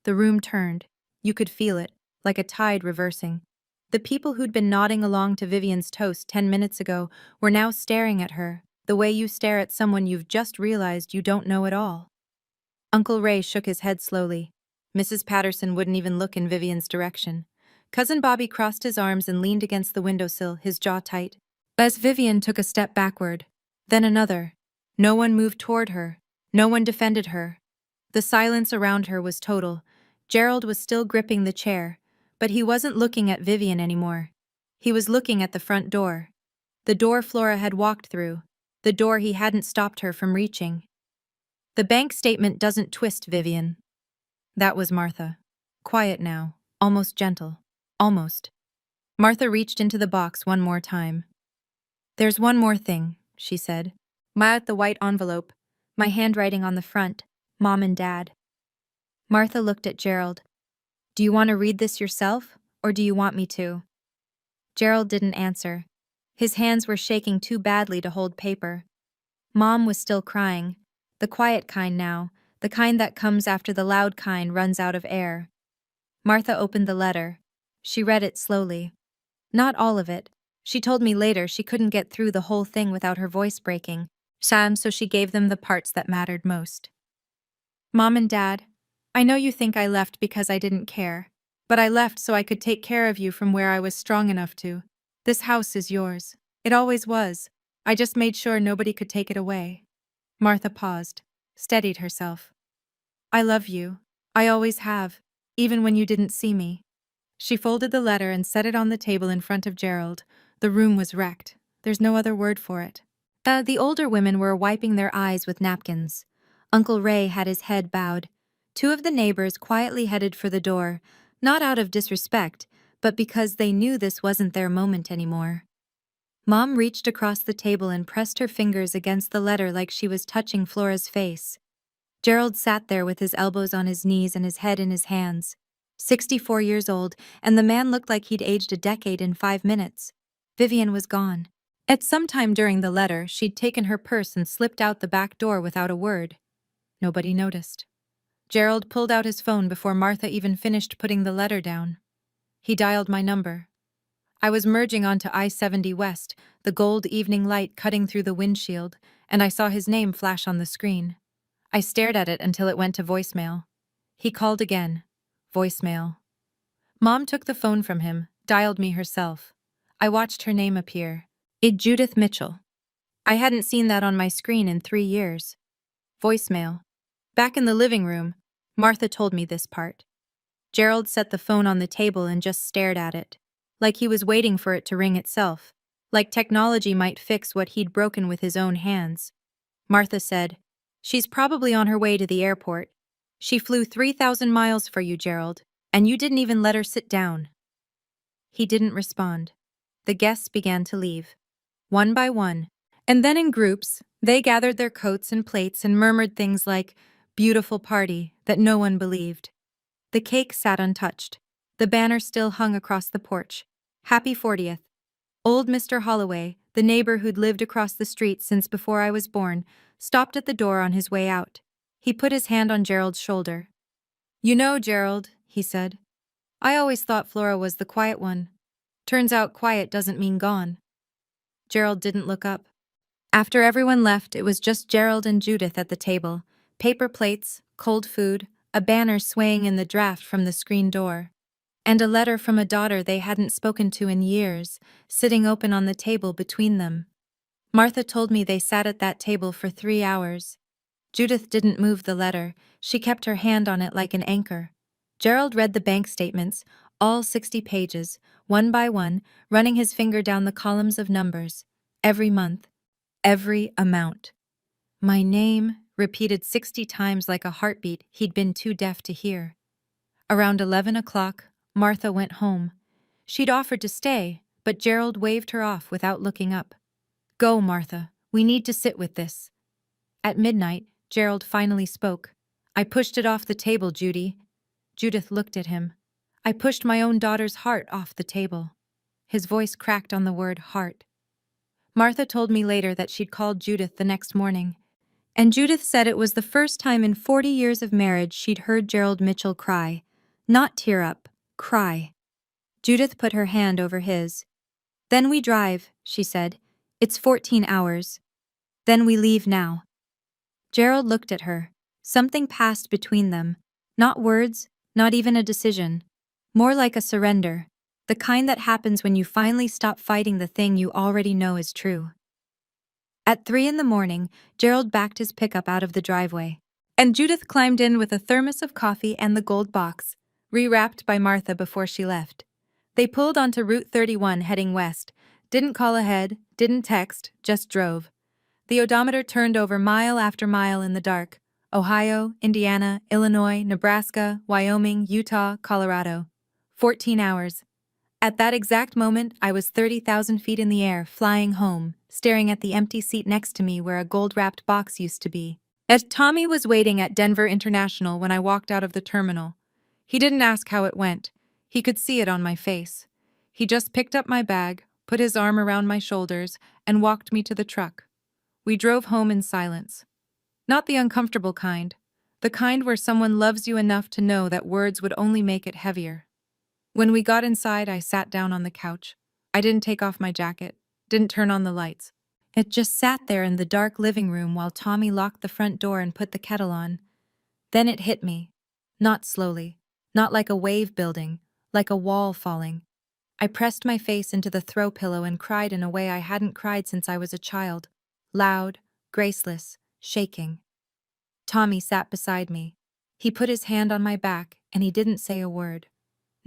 The room turned. You could feel it, like a tide reversing. The people who'd been nodding along to Vivian's toast 10 minutes ago were now staring at her, the way you stare at someone you've just realized you don't know at all. Uncle Ray shook his head slowly. Mrs. Patterson wouldn't even look in Vivian's direction. Cousin Bobby crossed his arms and leaned against the windowsill, his jaw tight. As Vivian took a step backward, then another. No one moved toward her. No one defended her. The silence around her was total. Gerald was still gripping the chair, but he wasn't looking at Vivian anymore. He was looking at the front door. The door Flora had walked through. The door he hadn't stopped her from reaching. The bank statement doesn't twist, Vivian. That was Martha. Quiet now, almost gentle. Almost. Martha reached into the box one more time. There's one more thing, she said. At the white envelope, my handwriting on the front, Mom and Dad. Martha looked at Gerald. Do you want to read this yourself, or do you want me to? Gerald didn't answer. His hands were shaking too badly to hold paper. Mom was still crying. The quiet kind now, the kind that comes after the loud kind runs out of air. Martha opened the letter. She read it slowly. Not all of it. She told me later she couldn't get through the whole thing without her voice breaking. So she gave them the parts that mattered most. Mom and Dad, I know you think I left because I didn't care, but I left so I could take care of you from where I was strong enough to. This house is yours. It always was. I just made sure nobody could take it away. Martha paused, steadied herself. I love you. I always have, even when you didn't see me. She folded the letter and set it on the table in front of Gerald. The room was wrecked. There's no other word for it. The older women were wiping their eyes with napkins. Uncle Ray had his head bowed. Two of the neighbors quietly headed for the door, not out of disrespect, but because they knew this wasn't their moment anymore. Mom reached across the table and pressed her fingers against the letter like she was touching Flora's face. Gerald sat there with his elbows on his knees and his head in his hands. 64 years old, and the man looked like he'd aged a decade in 5 minutes. Vivian was gone. At some time during the letter, she'd taken her purse and slipped out the back door without a word. Nobody noticed. Gerald pulled out his phone before Martha even finished putting the letter down. He dialed my number. I was merging onto I-70 West, the gold evening light cutting through the windshield, and I saw his name flash on the screen. I stared at it until it went to voicemail. He called again. Voicemail. Mom took the phone from him, dialed me herself. I watched her name appear. Judith Mitchell. I hadn't seen that on my screen in 3 years. Voicemail. Back in the living room, Martha told me this part. Gerald set the phone on the table and just stared at it, like he was waiting for it to ring itself, like technology might fix what he'd broken with his own hands. Martha said, "She's probably on her way to the airport. She flew 3,000 miles for you, Gerald, and you didn't even let her sit down." He didn't respond. The guests began to leave, one by one, and then in groups, they gathered their coats and plates and murmured things like, "Beautiful party," that no one believed. The cake sat untouched. The banner still hung across the porch. "Happy 40th. Old Mr. Holloway, the neighbor who'd lived across the street since before I was born, stopped at the door on his way out. He put his hand on Gerald's shoulder. "You know, Gerald," he said, "I always thought Flora was the quiet one. Turns out quiet doesn't mean gone." Gerald didn't look up. After everyone left, it was just Gerald and Judith at the table. Paper plates, cold food, a banner swaying in the draft from the screen door, and a letter from a daughter they hadn't spoken to in years, sitting open on the table between them. Martha told me they sat at that table for 3 hours. Judith didn't move the letter. She kept her hand on it like an anchor. Gerald read the bank statements, all 60 pages, one by one, running his finger down the columns of numbers. Every month. Every amount. My name, repeated 60 times like a heartbeat he'd been too deaf to hear. Around 11 o'clock, Martha went home. She'd offered to stay, but Gerald waved her off without looking up. "Go, Martha. We need to sit with this." At midnight, Gerald finally spoke. "I pushed it off the table, Judy." Judith looked at him. "I pushed my own daughter's heart off the table." His voice cracked on the word heart. Martha told me later that she'd called Judith the next morning, and Judith said it was the first time in 40 years of marriage she'd heard Gerald Mitchell cry. Not tear up, cry. Judith put her hand over his. "Then we drive," she said. "It's 14 hours. Then we leave now." Gerald looked at her. Something passed between them. Not words, not even a decision. More like a surrender. The kind that happens when you finally stop fighting the thing you already know is true. At 3 in the morning, Gerald backed his pickup out of the driveway, and Judith climbed in with a thermos of coffee and the gold box, rewrapped by Martha before she left. They pulled onto Route 31 heading west, didn't call ahead, didn't text, just drove. The odometer turned over mile after mile in the dark. Ohio, Indiana, Illinois, Nebraska, Wyoming, Utah, Colorado. 14 hours. At that exact moment, I was 30,000 feet in the air, flying home, staring at the empty seat next to me where a gold-wrapped box used to be. As Tommy was waiting at Denver International when I walked out of the terminal. He didn't ask how it went. He could see it on my face. He just picked up my bag, put his arm around my shoulders, and walked me to the truck. We drove home in silence. Not the uncomfortable kind. The kind where someone loves you enough to know that words would only make it heavier. When we got inside, I sat down on the couch. I didn't take off my jacket, didn't turn on the lights. It just sat there in the dark living room while Tommy locked the front door and put the kettle on. Then it hit me. Not slowly, not like a wave building, like a wall falling. I pressed my face into the throw pillow and cried in a way I hadn't cried since I was a child. Loud, graceless, shaking. Tommy sat beside me. He put his hand on my back and he didn't say a word.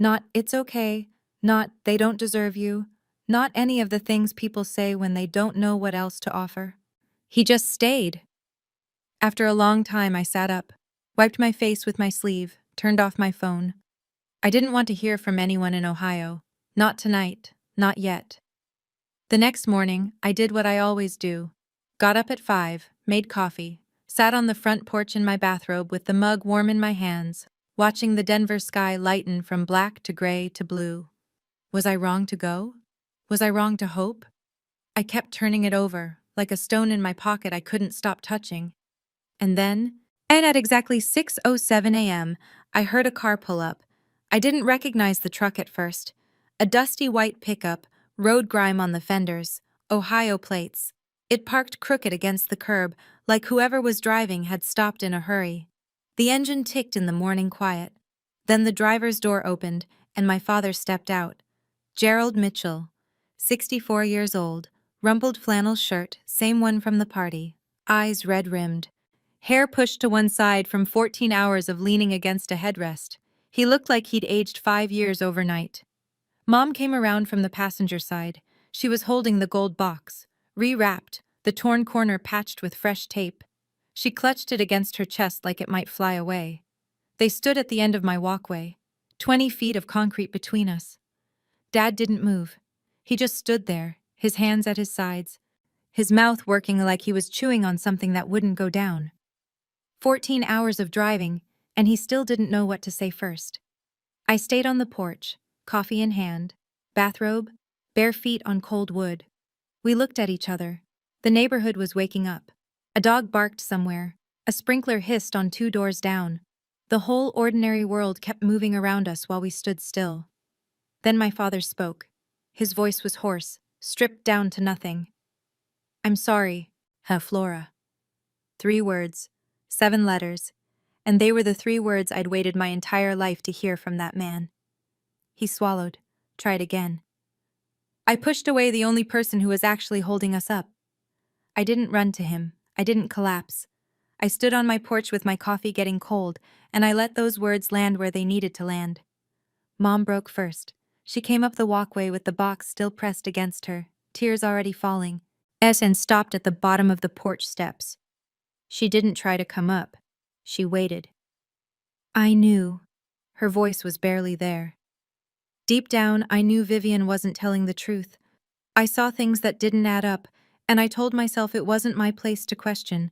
Not, "It's okay," not, "They don't deserve you," not any of the things people say when they don't know what else to offer. He just stayed. After a long time, I sat up, wiped my face with my sleeve, turned off my phone. I didn't want to hear from anyone in Ohio. Not tonight, not yet. The next morning, I did what I always do. Got up at 5, made coffee, sat on the front porch in my bathrobe with the mug warm in my hands, watching the Denver sky lighten from black to gray to blue. Was I wrong to go? Was I wrong to hope? I kept turning it over, like a stone in my pocket I couldn't stop touching. And then, And at exactly 6:07 a.m., I heard a car pull up. I didn't recognize the truck at first. A dusty white pickup, road grime on the fenders, Ohio plates. It parked crooked against the curb, like whoever was driving had stopped in a hurry. The engine ticked in the morning quiet. Then the driver's door opened, and my father stepped out. Gerald Mitchell, 64 years old, rumpled flannel shirt, same one from the party, eyes red-rimmed. Hair pushed to one side from 14 hours of leaning against a headrest. He looked like he'd aged 5 years overnight. Mom came around from the passenger side. She was holding the gold box, rewrapped, the torn corner patched with fresh tape. She clutched it against her chest like it might fly away. They stood at the end of my walkway, 20 feet of concrete between us. Dad didn't move. He just stood there, his hands at his sides, his mouth working like he was chewing on something that wouldn't go down. 14 hours of driving, and he still didn't know what to say first. I stayed on the porch, coffee in hand, bathrobe, bare feet on cold wood. We looked at each other. The neighborhood was waking up. A dog barked somewhere. A sprinkler hissed on 2 doors down. The whole ordinary world kept moving around us while we stood still. Then my father spoke. His voice was hoarse, stripped down to nothing. "I'm sorry, Flora." 3 words, 7 letters, and they were the 3 words I'd waited my entire life to hear from that man. He swallowed, tried again. I pushed away the only person who was actually holding us up. I didn't run to him. I didn't collapse. I stood on my porch with my coffee getting cold, and I let those words land where they needed to land. Mom broke first. She came up the walkway with the box still pressed against her, tears already falling, and stopped at the bottom of the porch steps. She didn't try to come up. She waited. I knew. Her voice was barely there. Deep down, I knew Vivian wasn't telling the truth. I saw things that didn't add up, and I told myself it wasn't my place to question.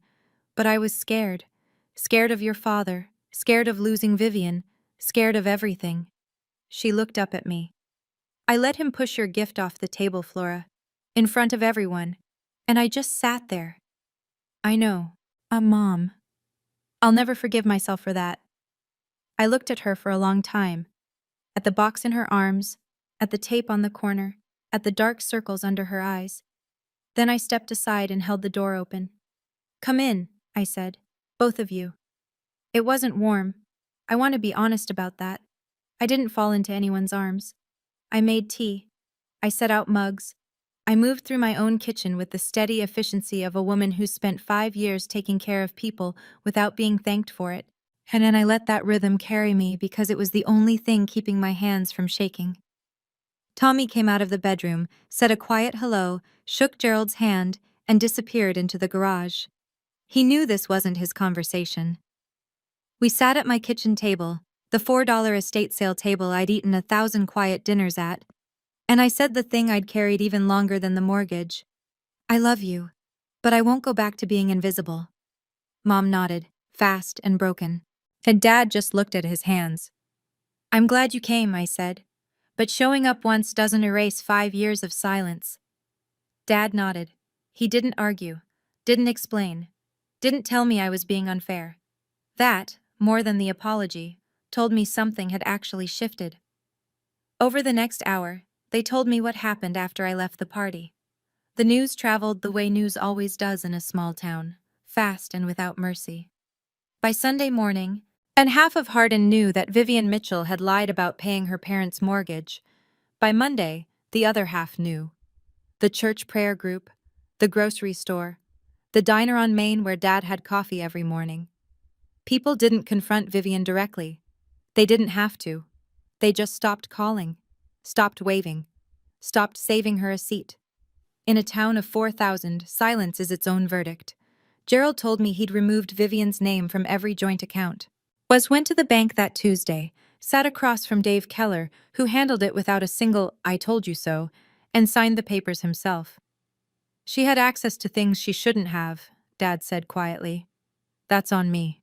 But I was scared. Scared of your father, scared of losing Vivian, scared of everything. She looked up at me. "I let him push your gift off the table, Flora, in front of everyone, and I just sat there." "I know. Mom. I'll never forgive myself for that." I looked at her for a long time, at the box in her arms, at the tape on the corner, at the dark circles under her eyes. Then I stepped aside and held the door open. "Come in," I said. "Both of you." It wasn't warm. I want to be honest about that. I didn't fall into anyone's arms. I made tea. I set out mugs. I moved through my own kitchen with the steady efficiency of a woman who's spent 5 years taking care of people without being thanked for it. And then I let that rhythm carry me because it was the only thing keeping my hands from shaking. Tommy came out of the bedroom, said a quiet hello, shook Gerald's hand, and disappeared into the garage. He knew this wasn't his conversation. We sat at my kitchen table, the $4 estate sale table I'd eaten 1,000 quiet dinners at, and I said the thing I'd carried even longer than the mortgage. "I love you, but I won't go back to being invisible." Mom nodded, fast and broken. And Dad just looked at his hands. "I'm glad you came," I said. "But showing up once doesn't erase 5 years of silence." Dad nodded. He didn't argue, didn't explain, didn't tell me I was being unfair. That, more than the apology, told me something had actually shifted. Over the next hour, they told me what happened after I left the party. The news traveled the way news always does in a small town, fast and without mercy. By Sunday morning, and half of Hardin knew that Vivian Mitchell had lied about paying her parents' mortgage. By Monday, the other half knew. The church prayer group, the grocery store, the diner on Main where Dad had coffee every morning. People didn't confront Vivian directly. They didn't have to. They just stopped calling, stopped waving, stopped saving her a seat. In a town of 4,000, silence is its own verdict. Gerald told me he'd removed Vivian's name from every joint account. Went to the bank that Tuesday, sat across from Dave Keller, who handled it without a single "I told you so," and signed the papers himself. "She had access to things she shouldn't have," Dad said quietly. "That's on me."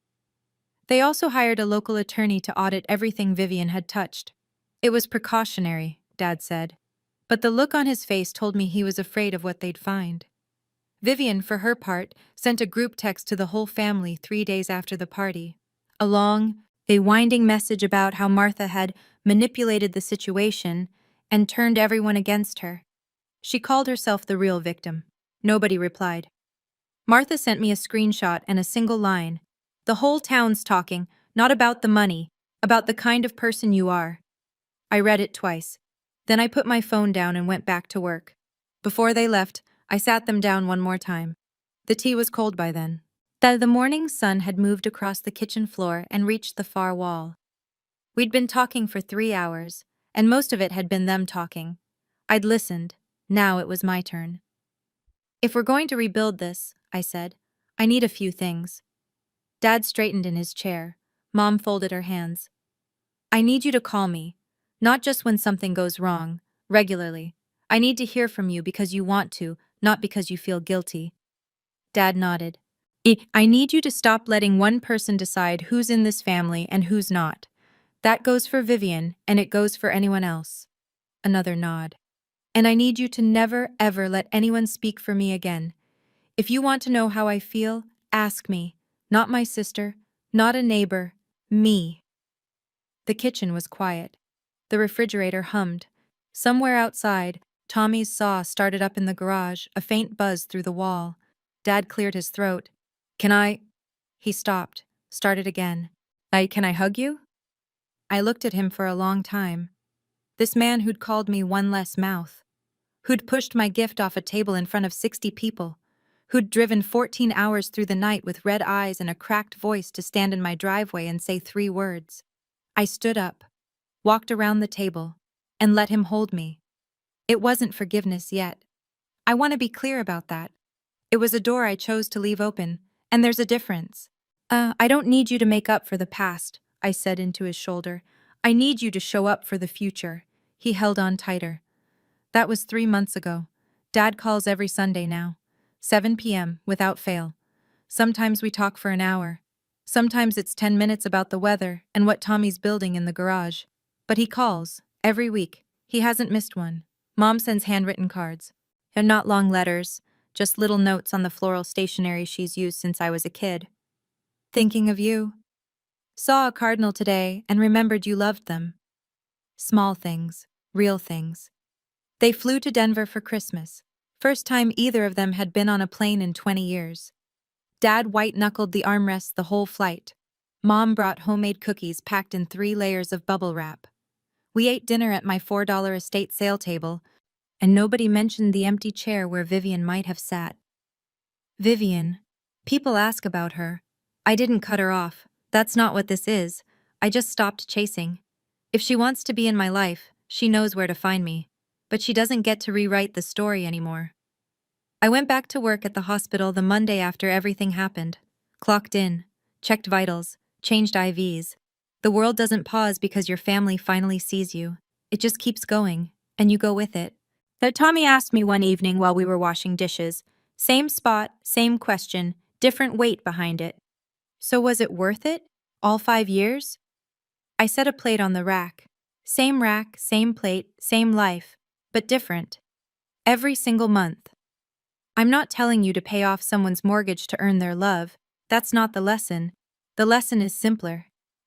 They also hired a local attorney to audit everything Vivian had touched. It was precautionary, Dad said, but the look on his face told me he was afraid of what they'd find. Vivian, for her part, sent a group text to the whole family 3 days after the party. A long, winding message about how Martha had manipulated the situation and turned everyone against her. She called herself the real victim. Nobody replied. Martha sent me a screenshot and a single line. The whole town's talking, not about the money, about the kind of person you are. I read it twice. Then I put my phone down and went back to work. Before they left, I sat them down one more time. The tea was cold by then. The morning sun had moved across the kitchen floor and reached the far wall. We'd been talking for 3 hours, and most of it had been them talking. I'd listened. Now it was my turn. If we're going to rebuild this, I said, I need a few things. Dad straightened in his chair. Mom folded her hands. I need you to call me, not just when something goes wrong, regularly. I need to hear from you because you want to, not because you feel guilty. Dad nodded. I need you to stop letting one person decide who's in this family and who's not. That goes for Vivian, and it goes for anyone else. Another nod. And I need you to never, ever let anyone speak for me again. If you want to know how I feel, ask me. Not my sister, not a neighbor, me. The kitchen was quiet. The refrigerator hummed. Somewhere outside, Tommy's saw started up in the garage, a faint buzz through the wall. Dad cleared his throat. Can I? He stopped, started again. Can I hug you? I looked at him for a long time. This man who'd called me one less mouth, who'd pushed my gift off a table in front of 60 people, who'd driven 14 hours through the night with red eyes and a cracked voice to stand in my driveway and say 3 words. I stood up, walked around the table, and let him hold me. It wasn't forgiveness yet. I want to be clear about that. It was a door I chose to leave open, and there's a difference. I don't need you to make up for the past, I said into his shoulder. I need you to show up for the future. He held on tighter. That was 3 months ago. Dad calls every Sunday now. 7 p.m., without fail. Sometimes we talk for an hour. Sometimes it's 10 minutes about the weather and what Tommy's building in the garage. But he calls, every week. He hasn't missed one. Mom sends handwritten cards. And not long letters, just little notes on the floral stationery she's used since I was a kid. Thinking of you. Saw a cardinal today and remembered you loved them. Small things, real things. They flew to Denver for Christmas. First time either of them had been on a plane in 20 years. Dad white-knuckled the armrests the whole flight. Mom brought homemade cookies packed in 3 layers of bubble wrap. We ate dinner at my $4 estate sale table, and nobody mentioned the empty chair where Vivian might have sat. Vivian. People ask about her. I didn't cut her off. That's not what this is. I just stopped chasing. If she wants to be in my life, she knows where to find me. But she doesn't get to rewrite the story anymore. I went back to work at the hospital the Monday after everything happened. Clocked in, checked vitals, changed IVs. The world doesn't pause because your family finally sees you. It just keeps going, and you go with it. Tommy asked me one evening while we were washing dishes. Same spot, same question, different weight behind it. So was it worth it? All 5 years? I set a plate on the rack. Same plate, same life, but different. Every single month. I'm not telling you to pay off someone's mortgage to earn their love. That's not the lesson. The lesson is simpler.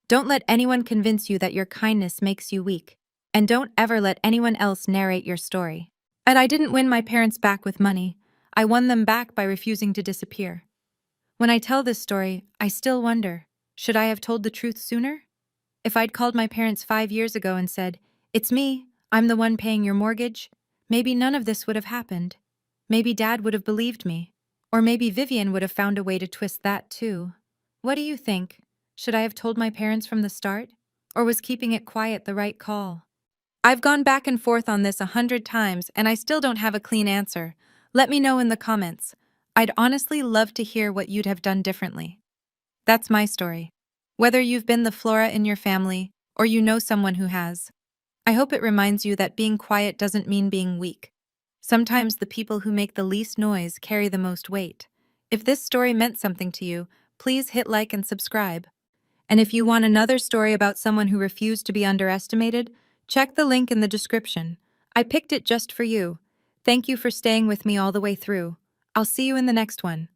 Don't let anyone convince you that your kindness makes you weak. And don't ever let anyone else narrate your story. And I didn't win my parents back with money. I won them back by refusing to disappear. When I tell this story, I still wonder, should I have told the truth sooner? If I'd called my parents 5 years ago and said, "It's me, I'm the one paying your mortgage," maybe none of this would have happened. Maybe Dad would have believed me. Or maybe Vivian would have found a way to twist that too. What do you think? Should I have told my parents from the start? Or was keeping it quiet the right call? I've gone back and forth on this 100 times and I still don't have a clean answer. Let me know in the comments. I'd honestly love to hear what you'd have done differently. That's my story. Whether you've been the Flora in your family or you know someone who has, I hope it reminds you that being quiet doesn't mean being weak. Sometimes the people who make the least noise carry the most weight. If this story meant something to you, please hit like and subscribe. And if you want another story about someone who refused to be underestimated, check the link in the description. I picked it just for you. Thank you for staying with me all the way through. I'll see you in the next one.